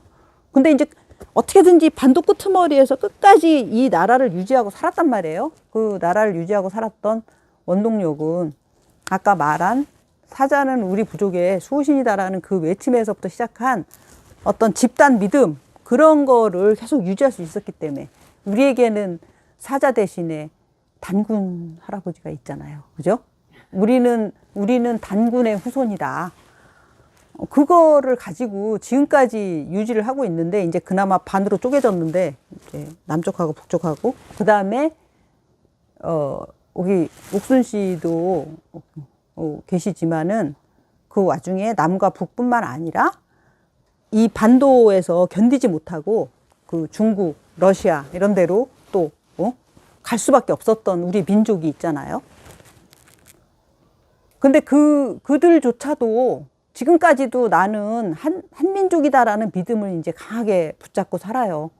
Speaker 1: 근데 이제 어떻게든지 반도 끄트머리에서 끝까지 이 나라를 유지하고 살았단 말이에요. 그 나라를 유지하고 살았던 원동력은 아까 말한 사자는 우리 부족의 수호신이다라는 그 외침에서부터 시작한 어떤 집단 믿음, 그런 거를 계속 유지할 수 있었기 때문에 우리에게는 사자 대신에 단군 할아버지가 있잖아요. 그죠? 우리는 단군의 후손이다. 그거를 가지고 지금까지 유지를 하고 있는데, 이제 그나마 반으로 쪼개졌는데, 이제 남쪽하고 북쪽하고, 그 다음에, 여기 옥순 씨도 계시지만은, 그 와중에 남과 북뿐만 아니라, 이 반도에서 견디지 못하고, 그 중국, 러시아, 이런 데로 또, 갈 수밖에 없었던 우리 민족이 있잖아요. 근데 그들조차도 지금까지도 나는 한민족이다라는 믿음을 이제 강하게 붙잡고 살아요.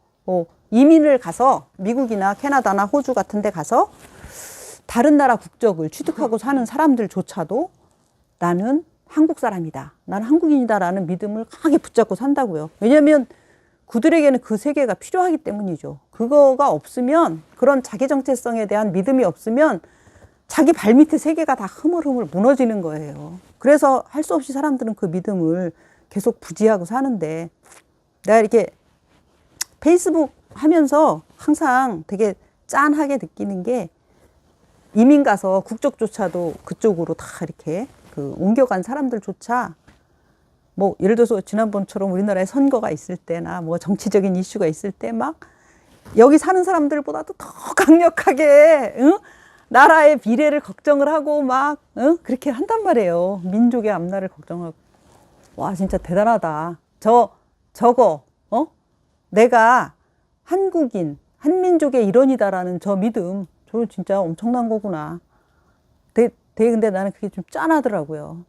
Speaker 1: 이민을 가서 미국이나 캐나다나 호주 같은 데 가서 다른 나라 국적을 취득하고 사는 사람들조차도 나는 한국 사람이다, 나는 한국인이다라는 믿음을 강하게 붙잡고 산다고요. 왜냐하면 그들에게는 그 세계가 필요하기 때문이죠. 그거가 없으면, 그런 자기 정체성에 대한 믿음이 없으면 자기 발밑에 세계가 다 흐물흐물 무너지는 거예요. 그래서 할 수 없이 사람들은 그 믿음을 계속 부지하고 사는데, 내가 이렇게 페이스북 하면서 항상 되게 짠하게 느끼는 게, 이민 가서 국적조차도 그쪽으로 다 이렇게 옮겨간 사람들조차, 뭐 예를 들어서 지난번처럼 우리나라에 선거가 있을 때나 뭐 정치적인 이슈가 있을 때 막 여기 사는 사람들보다도 더 강력하게 나라의 미래를 걱정을 하고 막 그렇게 한단 말이에요. 민족의 앞날을 걱정하고. 와, 진짜 대단하다. 저거 내가 한국인, 한민족의 일원이다라는 저 믿음, 저 진짜 엄청난 거구나. 근데 나는 그게 좀 짠하더라고요.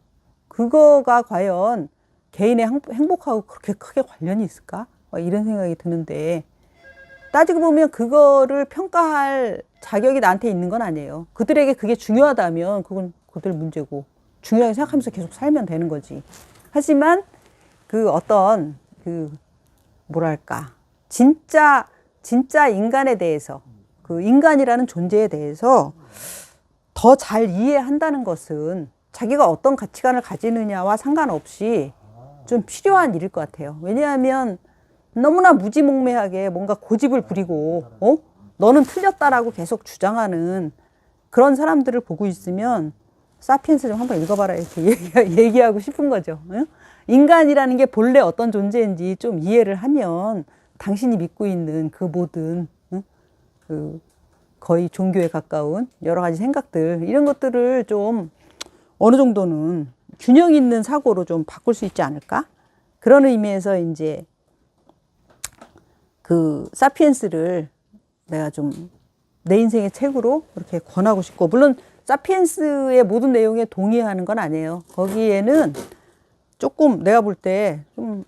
Speaker 1: 그거가 과연 개인의 행복하고 그렇게 크게 관련이 있을까? 이런 생각이 드는데, 따지고 보면 그거를 평가할 자격이 나한테 있는 건 아니에요. 그들에게 그게 중요하다면 그건 그들 문제고 중요하게 생각하면서 계속 살면 되는 거지. 하지만 그 어떤 그 뭐랄까 진짜 인간에 대해서 그 인간이라는 존재에 대해서 더 잘 이해한다는 것은 자기가 어떤 가치관을 가지느냐와 상관없이 좀 필요한 일일 것 같아요. 왜냐하면 너무나 무지몽매하게 뭔가 고집을 부리고 너는 틀렸다라고 계속 주장하는 그런 사람들을 보고 있으면 사피엔스 좀 한번 읽어봐라 이렇게 얘기하고 싶은 거죠. 응? 인간이라는 게 본래 어떤 존재인지 좀 이해를 하면 당신이 믿고 있는 그 모든 그 거의 종교에 가까운 여러 가지 생각들 이런 것들을 좀 어느 정도는 균형 있는 사고로 좀 바꿀 수 있지 않을까? 그런 의미에서 이제 그 사피엔스를 내가 좀 내 인생의 책으로 이렇게 권하고 싶고, 물론 사피엔스의 모든 내용에 동의하는 건 아니에요. 거기에는 조금 내가 볼 때 좀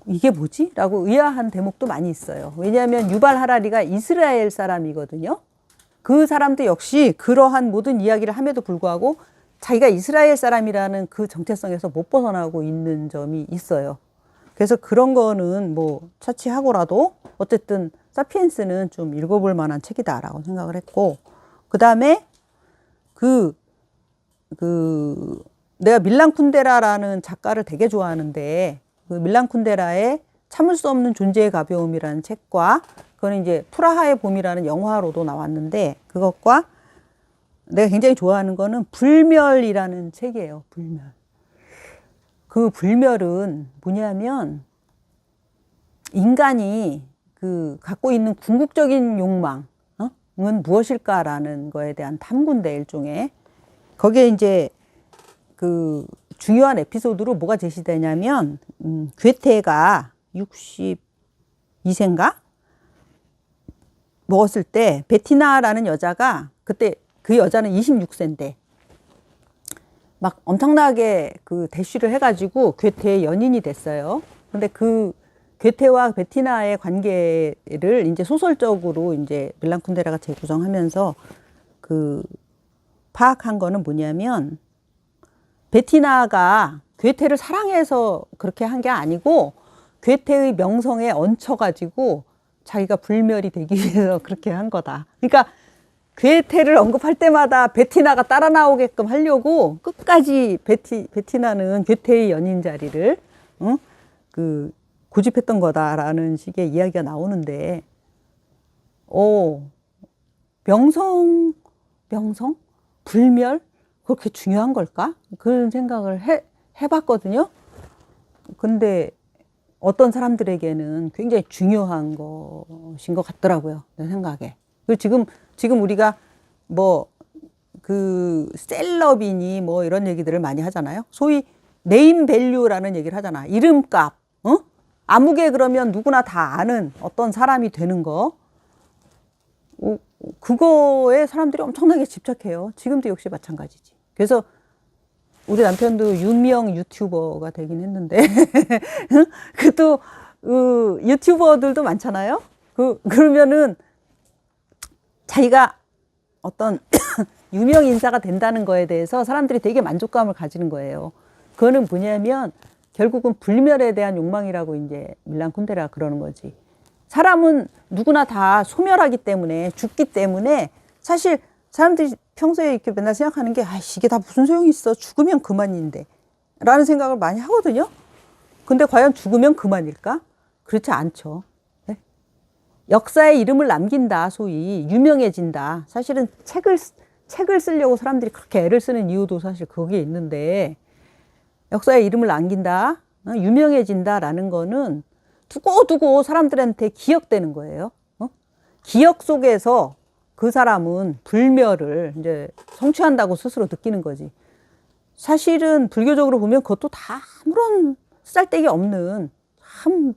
Speaker 1: 이게 뭐지? 라고 의아한 대목도 많이 있어요. 왜냐하면 유발 하라리가 이스라엘 사람이거든요. 그 사람도 역시 그러한 모든 이야기를 함에도 불구하고 자기가 이스라엘 사람이라는 그 정체성에서 못 벗어나고 있는 점이 있어요. 그래서 그런 거는 뭐 차치하고라도 어쨌든 사피엔스는 좀 읽어볼 만한 책이다라고 생각을 했고, 그 다음에 내가 밀란 쿤데라라는 작가를 되게 좋아하는데 그 밀란 쿤데라의 참을 수 없는 존재의 가벼움이라는 책과, 그거는 이제 프라하의 봄이라는 영화로도 나왔는데, 그것과 내가 굉장히 좋아하는 거는 불멸이라는 책이에요. 불멸. 그 불멸은 뭐냐면 인간이 그 갖고 있는 궁극적인 욕망은 무엇일까라는 거에 대한 탐구인데, 일종의 거기에 이제 그 중요한 에피소드로 뭐가 제시되냐면 괴테가 62세인가 먹었을 때 베티나라는 여자가, 그때 그 여자는 26세인데 막 엄청나게 그 대쉬를 해가지고 괴테의 연인이 됐어요. 근데 그 괴테와 베티나의 관계를 이제 소설적으로 이제 밀란 쿤데라가 재구성하면서 그 파악한 거는 뭐냐면, 베티나가 괴테를 사랑해서 그렇게 한 게 아니고 괴테의 명성에 얹혀가지고 자기가 불멸이 되기 위해서 그렇게 한 거다. 그러니까 괴테를 언급할 때마다 베티나가 따라 나오게끔 하려고 끝까지 베티나는 괴테의 연인 자리를 고집했던 거다라는 식의 이야기가 나오는데, 명성, 불멸? 그렇게 중요한 걸까? 그런 생각을 해봤거든요. 근데 어떤 사람들에게는 굉장히 중요한 것인 것 같더라고요. 내 생각에. 그리고 지금 우리가 뭐 그 셀럽이니 뭐 이런 얘기들을 많이 하잖아요. 소위 네임 밸류라는 얘기를 하잖아. 이름값. 아무개 그러면 누구나 다 아는 어떤 사람이 되는 거. 그거에 사람들이 엄청나게 집착해요. 지금도 역시 마찬가지지. 그래서 우리 남편도 유명 유튜버가 되긴 했는데 그또 유튜버들도 많잖아요. 그러면은 자기가 어떤 유명 인사가 된다는 거에 대해서 사람들이 되게 만족감을 가지는 거예요. 그거는 뭐냐면 결국은 불멸에 대한 욕망이라고 이제 밀란 쿤데라가 그러는 거지. 사람은 누구나 다 소멸하기 때문에, 죽기 때문에 사실 사람들이 평소에 이렇게 맨날 생각하는 게, 이게 다 무슨 소용이 있어. 죽으면 그만인데. 라는 생각을 많이 하거든요. 근데 과연 죽으면 그만일까? 그렇지 않죠. 네? 역사에 이름을 남긴다, 소위. 유명해진다. 사실은 책을 쓰려고 사람들이 그렇게 애를 쓰는 이유도 사실 거기에 있는데, 역사에 이름을 남긴다, 유명해진다라는 거는 두고두고 사람들한테 기억되는 거예요. 기억 속에서 그 사람은 불멸을 이제 성취한다고 스스로 느끼는 거지. 사실은 불교적으로 보면 그것도 다 아무런 쓸데기 없는 참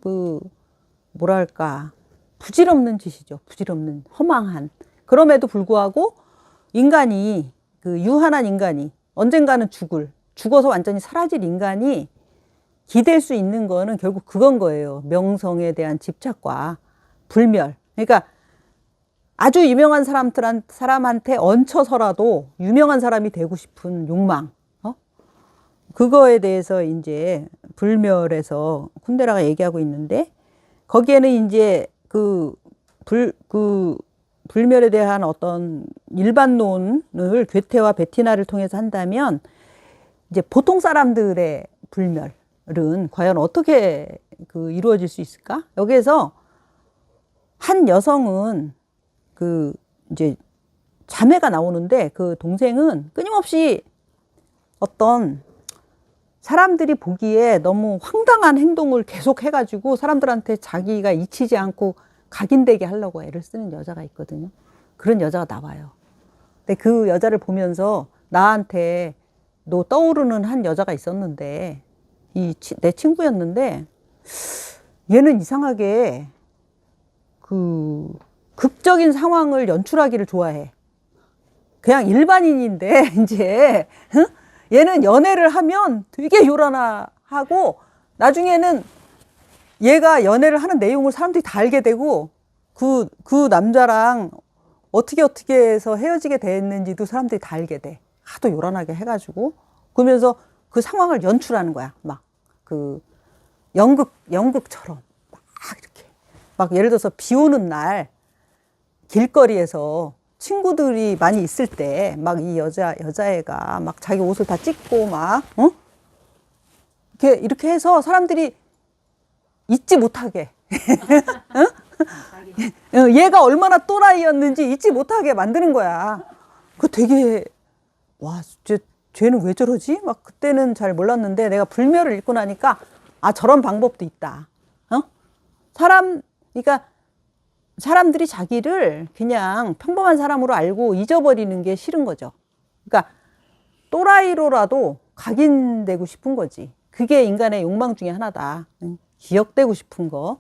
Speaker 1: 뭐랄까 부질없는 짓이죠. 부질없는 허망한. 그럼에도 불구하고 인간이, 그 유한한 인간이 언젠가는 죽어서 완전히 사라질 인간이 기댈 수 있는 거는 결국 그건 거예요. 명성에 대한 집착과 불멸. 그러니까 아주 유명한 사람한테 얹혀서라도 유명한 사람이 되고 싶은 욕망. 그거에 대해서 이제 불멸에서 쿤데라가 얘기하고 있는데, 거기에는 이제 불멸에 대한 어떤 일반론을 괴테와 베티나를 통해서 한다면, 이제 보통 사람들의 불멸은 과연 어떻게 이루어질 수 있을까? 여기에서 한 여성은 이제 자매가 나오는데, 그 동생은 끊임없이 어떤 사람들이 보기에 너무 황당한 행동을 계속 해가지고 사람들한테 자기가 잊히지 않고 각인되게 하려고 애를 쓰는 여자가 있거든요. 그런 여자가 나와요. 근데 그 여자를 보면서 나한테 너 떠오르는 한 여자가 있었는데, 내 친구였는데, 얘는 이상하게 극적인 상황을 연출하기를 좋아해. 그냥 일반인인데, 이제, 얘는 연애를 하면 되게 요란하고, 나중에는 얘가 연애를 하는 내용을 사람들이 다 알게 되고, 그 남자랑 어떻게 해서 헤어지게 됐는지도 사람들이 다 알게 돼. 하도 요란하게 해가지고. 그러면서 그 상황을 연출하는 거야. 막, 연극처럼. 막 이렇게. 막 예를 들어서 비 오는 날, 길거리에서 친구들이 많이 있을 때, 막 이 여자애가 막 자기 옷을 다 찢고 막, 이렇게 해서 사람들이 잊지 못하게. 얘가 얼마나 또라이였는지 잊지 못하게 만드는 거야. 그 되게, 와, 쟤는 왜 저러지? 막 그때는 잘 몰랐는데, 내가 불멸을 읽고 나니까, 아, 저런 방법도 있다. 그러니까, 사람들이 자기를 그냥 평범한 사람으로 알고 잊어버리는 게 싫은 거죠. 그러니까 또라이로라도 각인되고 싶은 거지. 그게 인간의 욕망 중에 하나다. 기억되고 싶은 거.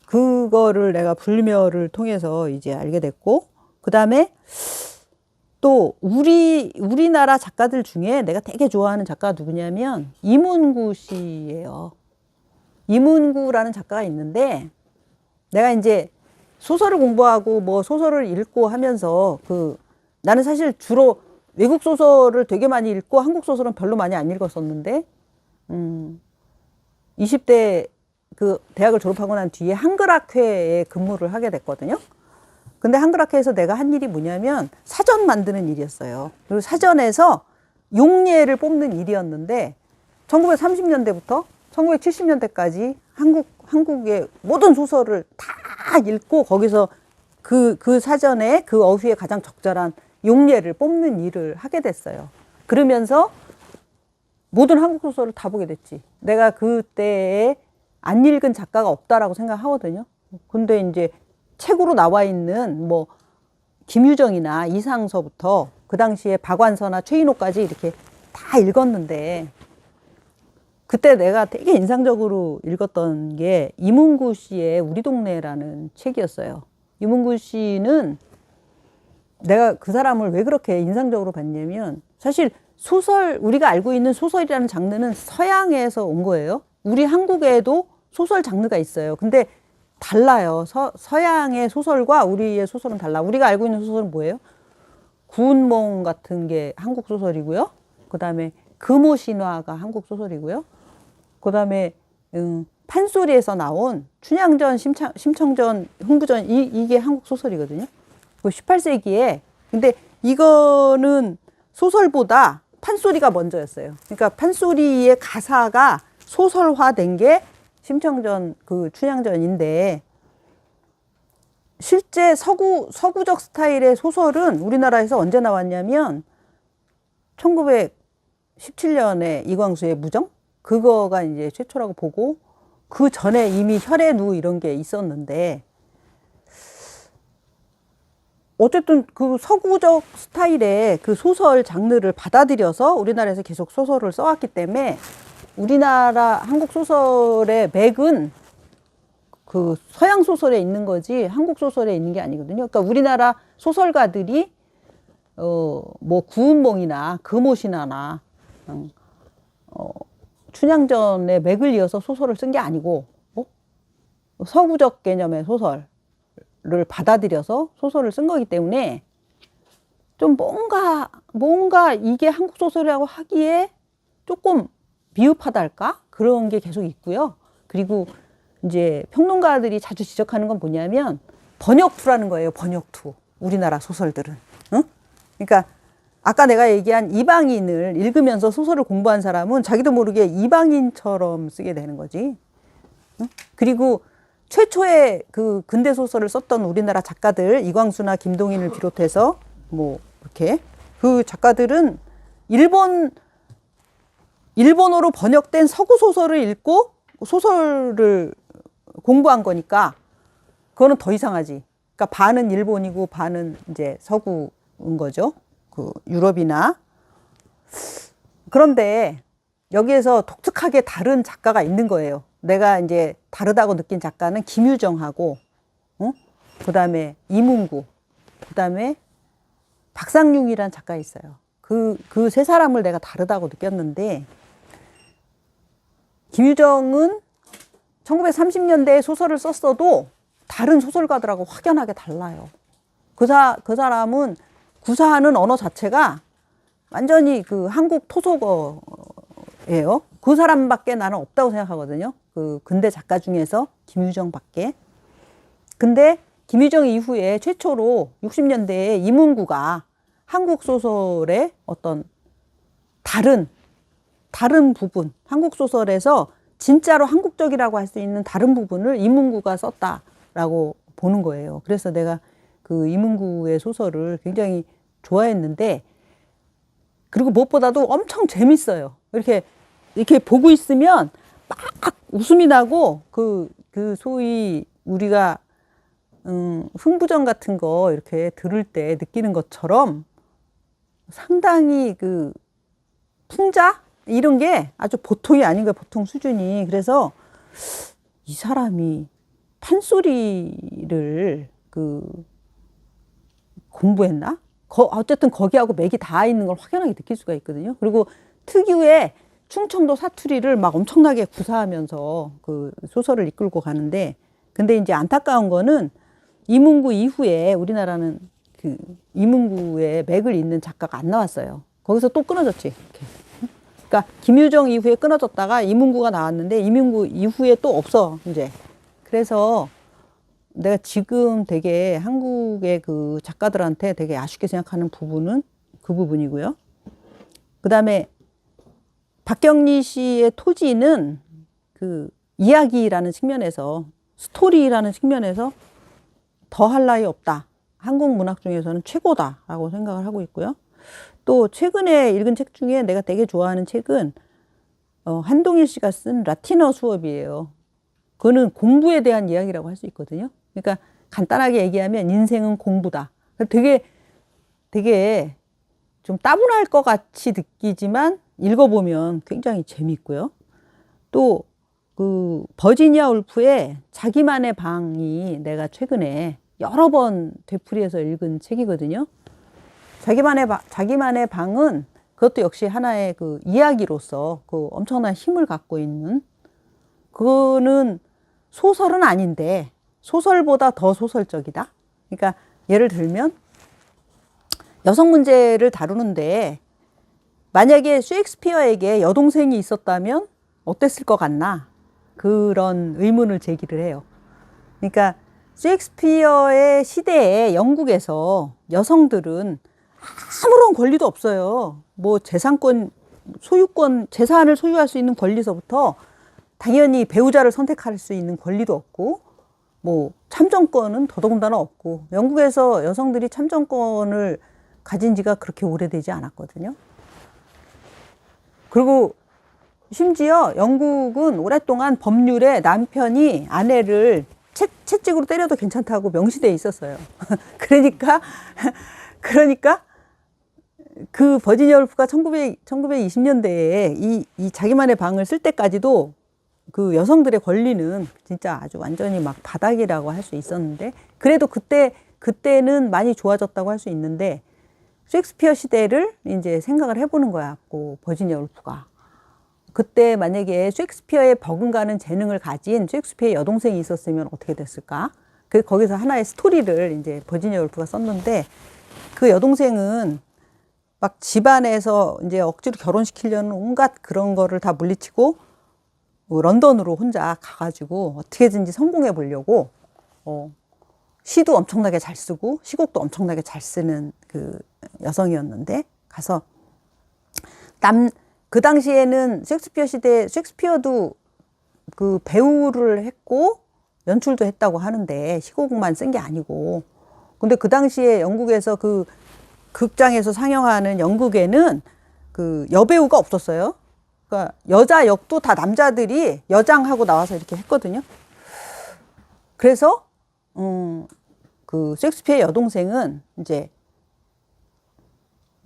Speaker 1: 그거를 내가 불멸을 통해서 이제 알게 됐고, 그 다음에 또 우리나라 작가들 중에 내가 되게 좋아하는 작가가 누구냐면 이문구 씨예요. 이문구라는 작가가 있는데, 내가 이제 소설을 공부하고 뭐 소설을 읽고 하면서 나는 사실 주로 외국 소설을 되게 많이 읽고 한국 소설은 별로 많이 안 읽었었는데, 20대 대학을 졸업하고 난 뒤에 한글학회에 근무를 하게 됐거든요. 근데 한글학회에서 내가 한 일이 뭐냐면 사전 만드는 일이었어요. 그리고 사전에서 용례를 뽑는 일이었는데, 1930년대부터 1970년대까지 한국의 모든 소설을 다 읽고 거기서 그 사전에 그 어휘에 가장 적절한 용례를 뽑는 일을 하게 됐어요. 그러면서 모든 한국 소설을 다 보게 됐지. 내가 그때에 안 읽은 작가가 없다라고 생각하거든요. 근데 이제 책으로 나와 있는 뭐 김유정이나 이상서부터 그 당시에 박완서나 최인호까지 이렇게 다 읽었는데, 그때 내가 되게 인상적으로 읽었던 게 이문구 씨의 우리 동네라는 책이었어요. 이문구 씨는 내가 그 사람을 왜 그렇게 인상적으로 봤냐면, 사실 우리가 알고 있는 소설이라는 장르는 서양에서 온 거예요. 우리 한국에도 소설 장르가 있어요. 근데 달라요. 서양의 소설과 우리의 소설은 달라. 우리가 알고 있는 소설은 뭐예요? 구운몽 같은 게 한국 소설이고요. 그 다음에 금오신화가 한국 소설이고요. 그 다음에 판소리에서 나온 춘향전, 심청전, 흥부전, 이게 한국 소설이거든요. 18세기에. 근데 이거는 소설보다 판소리가 먼저였어요. 그러니까 판소리의 가사가 소설화된 게 심청전, 춘향전인데, 실제 서구적 스타일의 소설은 우리나라에서 언제 나왔냐면 1917년에 이광수의 무정? 그거가 이제 최초라고 보고, 그 전에 이미 혈의누 이런 게 있었는데, 어쨌든 그 서구적 스타일의 그 소설 장르를 받아들여서 우리나라에서 계속 소설을 써왔기 때문에, 우리나라 한국 소설의 맥은 그 서양 소설에 있는 거지 한국 소설에 있는 게 아니거든요. 그러니까 우리나라 소설가들이 뭐 구운몽이나 금오신화나 춘향전의 맥을 이어서 소설을 쓴 게 아니고 서구적 개념의 소설을 받아들여서 소설을 쓴 거기 때문에 좀 뭔가 이게 한국 소설이라고 하기에 조금 미흡하다 할까? 그런 게 계속 있고요. 그리고 이제 평론가들이 자주 지적하는 건 뭐냐면 번역투라는 거예요. 번역투. 우리나라 소설들은. 응? 그러니까 아까 내가 얘기한 이방인을 읽으면서 소설을 공부한 사람은 자기도 모르게 이방인처럼 쓰게 되는 거지. 응? 그리고 최초의 그 근대 소설을 썼던 우리나라 작가들 이광수나 김동인을 비롯해서 뭐 이렇게 그 작가들은 일본어로 번역된 서구 소설을 읽고 소설을 공부한 거니까 그거는 더 이상하지. 그러니까 반은 일본이고 반은 이제 서구인 거죠. 그 유럽이나. 그런데 여기에서 독특하게 다른 작가가 있는 거예요. 내가 이제 다르다고 느낀 작가는 김유정하고, 그 다음에 이문구, 그 다음에 박상용이라는 작가 있어요. 그 세 사람을 내가 다르다고 느꼈는데, 김유정은 1930년대에 소설을 썼어도 다른 소설가들하고 확연하게 달라요. 그 사람은 구사하는 언어 자체가 완전히 그 한국 토속어예요. 그 사람밖에 나는 없다고 생각하거든요. 그 근대 작가 중에서 김유정밖에. 근데 김유정 이후에 최초로 60년대에 이문구가 한국 소설의 어떤 다른 부분, 한국 소설에서 진짜로 한국적이라고 할 수 있는 다른 부분을 이문구가 썼다라고 보는 거예요. 그래서 내가 그 이문구의 소설을 굉장히 좋아했는데, 그리고 무엇보다도 엄청 재밌어요. 이렇게 보고 있으면 막 웃음이 나고, 그 소위 우리가, 흥부전 같은 거 이렇게 들을 때 느끼는 것처럼 상당히 그 풍자? 이런 게 아주 보통이 아닌 거예요. 보통 수준이. 그래서 이 사람이 판소리를 공부했나? 어쨌든 거기하고 맥이 닿아 있는 걸 확연하게 느낄 수가 있거든요. 그리고 특유의 충청도 사투리를 막 엄청나게 구사하면서 그 소설을 이끌고 가는데, 근데 이제 안타까운 거는 이문구 이후에 우리나라는 그 이문구의 맥을 잇는 작가가 안 나왔어요. 거기서 또 끊어졌지. 이렇게. 그러니까 김유정 이후에 끊어졌다가 이문구가 나왔는데 이문구 이후에 또 없어 이제. 그래서 내가 지금 되게 한국의 그 작가들한테 되게 아쉽게 생각하는 부분은 그 부분이고요. 그 다음에 박경리 씨의 토지는 그 이야기라는 측면에서, 스토리라는 측면에서 더할 나위 없다. 한국 문학 중에서는 최고다라고 생각을 하고 있고요. 또 최근에 읽은 책 중에 내가 되게 좋아하는 책은 한동일 씨가 쓴 라틴어 수업이에요. 그거는 공부에 대한 이야기라고 할 수 있거든요. 그러니까 간단하게 얘기하면 인생은 공부다. 되게 좀 따분할 것 같이 느끼지만 읽어보면 굉장히 재미있고요. 또 그 버지니아 울프의 자기만의 방이 내가 최근에 여러 번 되풀이해서 읽은 책이거든요. 자기만의 방은 그것도 역시 하나의 그 이야기로서 그 엄청난 힘을 갖고 있는, 그거는 소설은 아닌데 소설보다 더 소설적이다. 그러니까 예를 들면 여성 문제를 다루는데 만약에 셰익스피어에게 여동생이 있었다면 어땠을 것 같나? 그런 의문을 제기를 해요. 그러니까 셰익스피어의 시대에 영국에서 여성들은 아무런 권리도 없어요. 뭐 재산권, 소유권, 재산을 소유할 수 있는 권리서부터 당연히 배우자를 선택할 수 있는 권리도 없고, 뭐 참정권은 더더군다나 없고, 영국에서 여성들이 참정권을 가진 지가 그렇게 오래되지 않았거든요. 그리고 심지어 영국은 오랫동안 법률에 남편이 아내를 채찍으로 때려도 괜찮다고 명시되어 있었어요. 그러니까 그 버지니아 울프가 1920년대에 이 자기만의 방을 쓸 때까지도 그 여성들의 권리는 진짜 아주 완전히 막 바닥이라고 할 수 있었는데, 그래도 그때는 많이 좋아졌다고 할 수 있는데, 셰익스피어 시대를 이제 생각을 해보는 거야, 그 버지니아 울프가. 그때 만약에 셰익스피어에 버금가는 재능을 가진 셰익스피어의 여동생이 있었으면 어떻게 됐을까? 거기서 하나의 스토리를 이제 버지니아 울프가 썼는데, 그 여동생은 막 집안에서 이제 억지로 결혼시키려는 온갖 그런 거를 다 물리치고 런던으로 혼자 가가지고 어떻게든지 성공해 보려고 시도 엄청나게 잘 쓰고 시곡도 엄청나게 잘 쓰는 그 여성이었는데, 가서 그 당시에는 셰익스피어 시대에 셰익스피어도 그 배우를 했고 연출도 했다고 하는데 시곡만 쓴 게 아니고, 근데 그 당시에 영국에서 그 극장에서 상영하는 연극에는 그 여배우가 없었어요. 그러니까 여자 역도 다 남자들이 여장하고 나와서 이렇게 했거든요. 그래서 그 셰익스피어의 여동생은 이제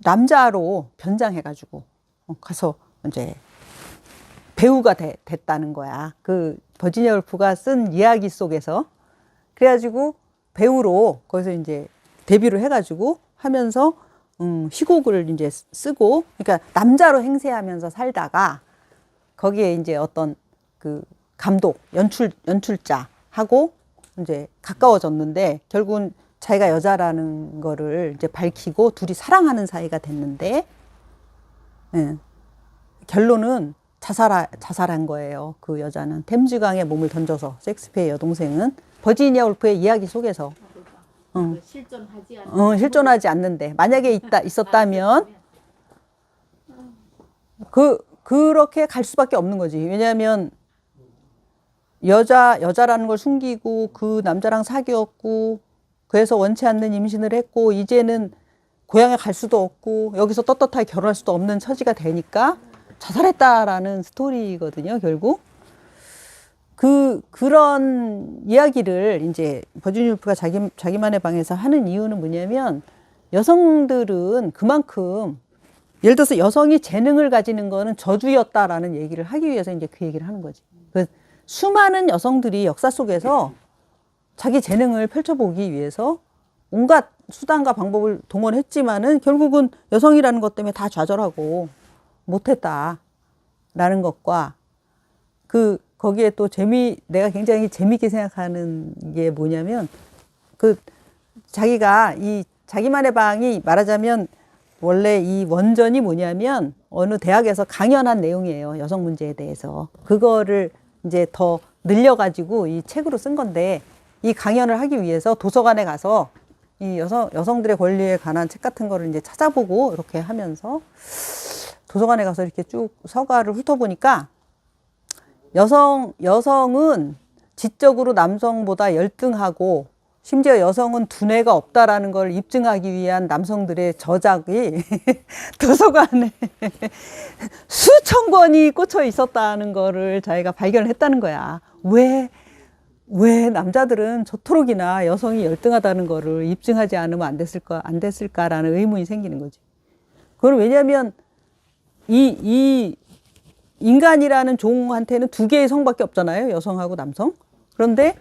Speaker 1: 남자로 변장해가지고 가서 이제 배우가 됐다는 거야. 그 버지니아 울프가 쓴 이야기 속에서. 그래가지고 배우로 거기서 이제 데뷔를 해가지고 하면서 희곡을 이제 쓰고, 그러니까 남자로 행세하면서 살다가 거기에 이제 어떤 그 감독, 연출자하고 이제 가까워졌는데, 결국은 자기가 여자라는 거를 이제 밝히고 둘이 사랑하는 사이가 됐는데, 예, 결론은 자살한 거예요. 그 여자는 템즈강에 몸을 던져서, 셰익스피어의 여동생은 버지니아 울프의 이야기 속에서 실존하지 않는데, 만약에 있었다면 그렇게 갈 수밖에 없는 거지. 왜냐하면 여자라는 걸 숨기고 그 남자랑 사귀었고, 그래서 원치 않는 임신을 했고, 이제는 고향에 갈 수도 없고 여기서 떳떳하게 결혼할 수도 없는 처지가 되니까 자살했다라는 스토리거든요, 결국. 그런 이야기를 이제 버지니아 울프가 자기만의 방에서 하는 이유는 뭐냐면, 여성들은 그만큼, 예를 들어서 여성이 재능을 가지는 거는 저주였다라는 얘기를 하기 위해서 이제 그 얘기를 하는 거지. 수많은 여성들이 역사 속에서 자기 재능을 펼쳐보기 위해서 온갖 수단과 방법을 동원했지만은 결국은 여성이라는 것 때문에 다 좌절하고 못했다라는 것과, 거기에 또 내가 굉장히 재미있게 생각하는 게 뭐냐면, 자기만의 방이 말하자면 원래 이 원전이 뭐냐면 어느 대학에서 강연한 내용이에요. 여성 문제에 대해서. 그거를 이제 더 늘려가지고 이 책으로 쓴 건데, 이 강연을 하기 위해서 도서관에 가서 이 여성들의 권리에 관한 책 같은 거를 이제 찾아보고 이렇게 하면서 도서관에 가서 이렇게 쭉 서가를 훑어보니까, 여성은 지적으로 남성보다 열등하고, 심지어 여성은 두뇌가 없다라는 걸 입증하기 위한 남성들의 저작이 도서관에 수천 권이 꽂혀 있었다는 거를 자기가 발견을 했다는 거야. 왜 남자들은 저토록이나 여성이 열등하다는 거를 입증하지 않으면 안 됐을까라는 의문이 생기는 거지. 그건 왜냐하면 이 인간이라는 종한테는 두 개의 성밖에 없잖아요. 여성하고 남성. 그런데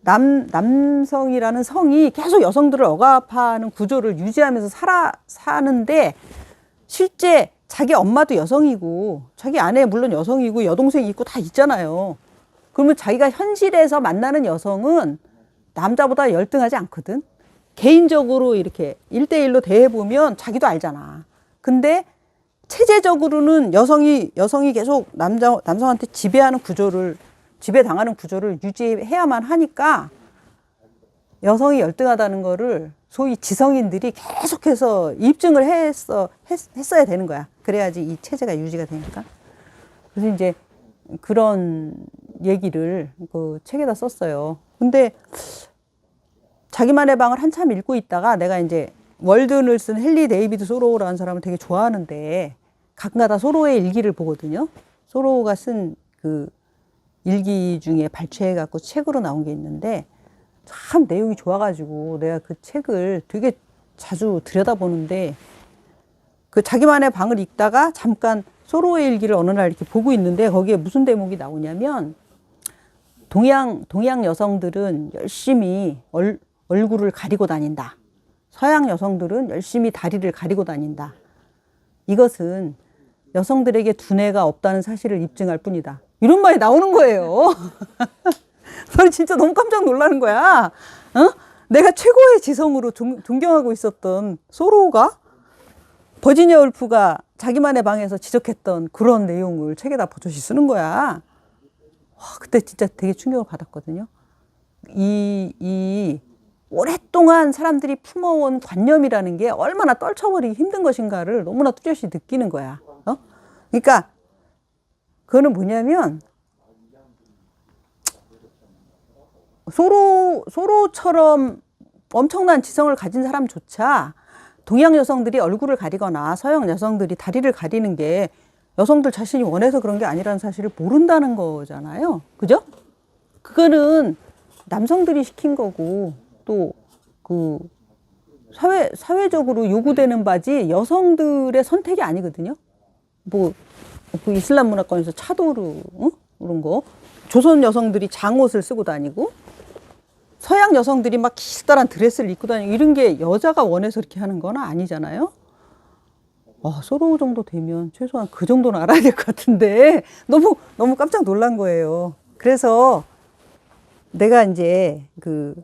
Speaker 1: 남성이라는 성이 계속 여성들을 억압하는 구조를 유지하면서 사는데, 실제 자기 엄마도 여성이고 자기 아내 물론 여성이고 여동생이 있고 다 있잖아요. 그러면 자기가 현실에서 만나는 여성은 남자보다 열등하지 않거든. 개인적으로 이렇게 1대1로 대해보면 자기도 알잖아. 근데 체제적으로는 여성이 계속 남성한테 지배당하는 구조를 유지해야만 하니까, 여성이 열등하다는 거를 소위 지성인들이 계속해서 입증을 했어야 되는 거야. 그래야지 이 체제가 유지가 되니까. 그래서 이제 그런 얘기를 그 책에다 썼어요. 근데 자기만의 방을 한참 읽고 있다가, 내가 이제 월든을 쓴 헨리 데이비드 소로우라는 사람을 되게 좋아하는데 가끔가다 소로우의 일기를 보거든요. 소로우가 쓴 그 일기 중에 발췌해갖고 책으로 나온 게 있는데, 참 내용이 좋아가지고 내가 그 책을 되게 자주 들여다보는데, 그 자기만의 방을 읽다가 잠깐 소로우의 일기를 어느 날 이렇게 보고 있는데, 거기에 무슨 대목이 나오냐면, 동양 여성들은 열심히 얼굴을 가리고 다닌다. 서양 여성들은 열심히 다리를 가리고 다닌다. 이것은 여성들에게 두뇌가 없다는 사실을 입증할 뿐이다. 이런 말이 나오는 거예요. 저는 진짜 너무 깜짝 놀라는 거야. 어? 내가 최고의 지성으로 존경하고 있었던 소로가 버지니아 울프가 자기만의 방에서 지적했던 그런 내용을 책에다 버젓이 쓰는 거야. 와, 그때 진짜 되게 충격을 받았거든요. 이 오랫동안 사람들이 품어온 관념이라는 게 얼마나 떨쳐버리기 힘든 것인가를 너무나 뚜렷이 느끼는 거야. 어? 그러니까 그거는 뭐냐면 소로처럼 엄청난 지성을 가진 사람조차 동양 여성들이 얼굴을 가리거나 서양 여성들이 다리를 가리는 게 여성들 자신이 원해서 그런 게 아니라는 사실을 모른다는 거잖아요. 그죠? 그거는 남성들이 시킨 거고 또 그 사회적으로 요구되는 바지 여성들의 선택이 아니거든요. 뭐 그 이슬람 문화권에서 차도르 그런 거 조선 여성들이 장옷을 쓰고 다니고 서양 여성들이 막 기시다란 드레스를 입고 다니고 이런 게 여자가 원해서 이렇게 하는 건 아니잖아요. 소로 정도 되면 최소한 그 정도는 알아야 될 것 같은데 너무 깜짝 놀란 거예요. 그래서 내가 이제 그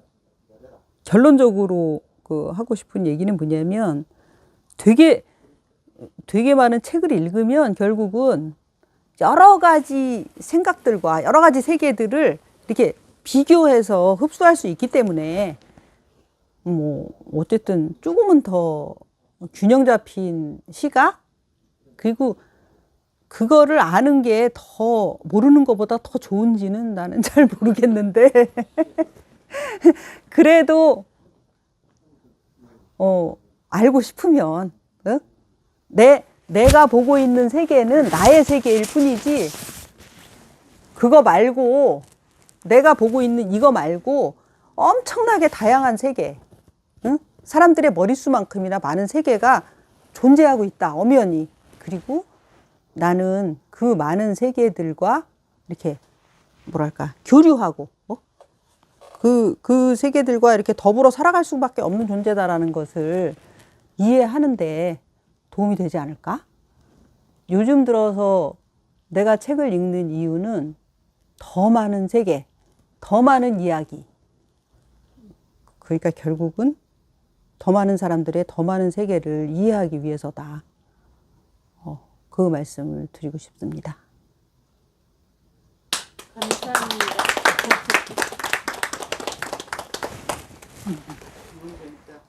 Speaker 1: 결론적으로 그 하고 싶은 얘기는 뭐냐면 되게 많은 책을 읽으면 결국은 여러 가지 생각들과 여러 가지 세계들을 이렇게 비교해서 흡수할 수 있기 때문에 뭐 어쨌든 조금은 더 균형 잡힌 시각 그리고 그거를 아는 게 더 모르는 것보다 더 좋은지는 나는 잘 모르겠는데 그래도 알고 싶으면 내가 보고 있는 세계는 나의 세계일 뿐이지 그거 말고 내가 보고 있는 이거 말고 엄청나게 다양한 세계 사람들의 머릿수만큼이나 많은 세계가 존재하고 있다 엄연히. 그리고 나는 그 많은 세계들과 이렇게 뭐랄까 교류하고 그 세계들과 이렇게 더불어 살아갈 수밖에 없는 존재다라는 것을 이해하는데 도움이 되지 않을까? 요즘 들어서 내가 책을 읽는 이유는 더 많은 세계, 더 많은 이야기. 그러니까 결국은 더 많은 사람들의 더 많은 세계를 이해하기 위해서다. 그 말씀을 드리고 싶습니다.
Speaker 2: 감사합니다.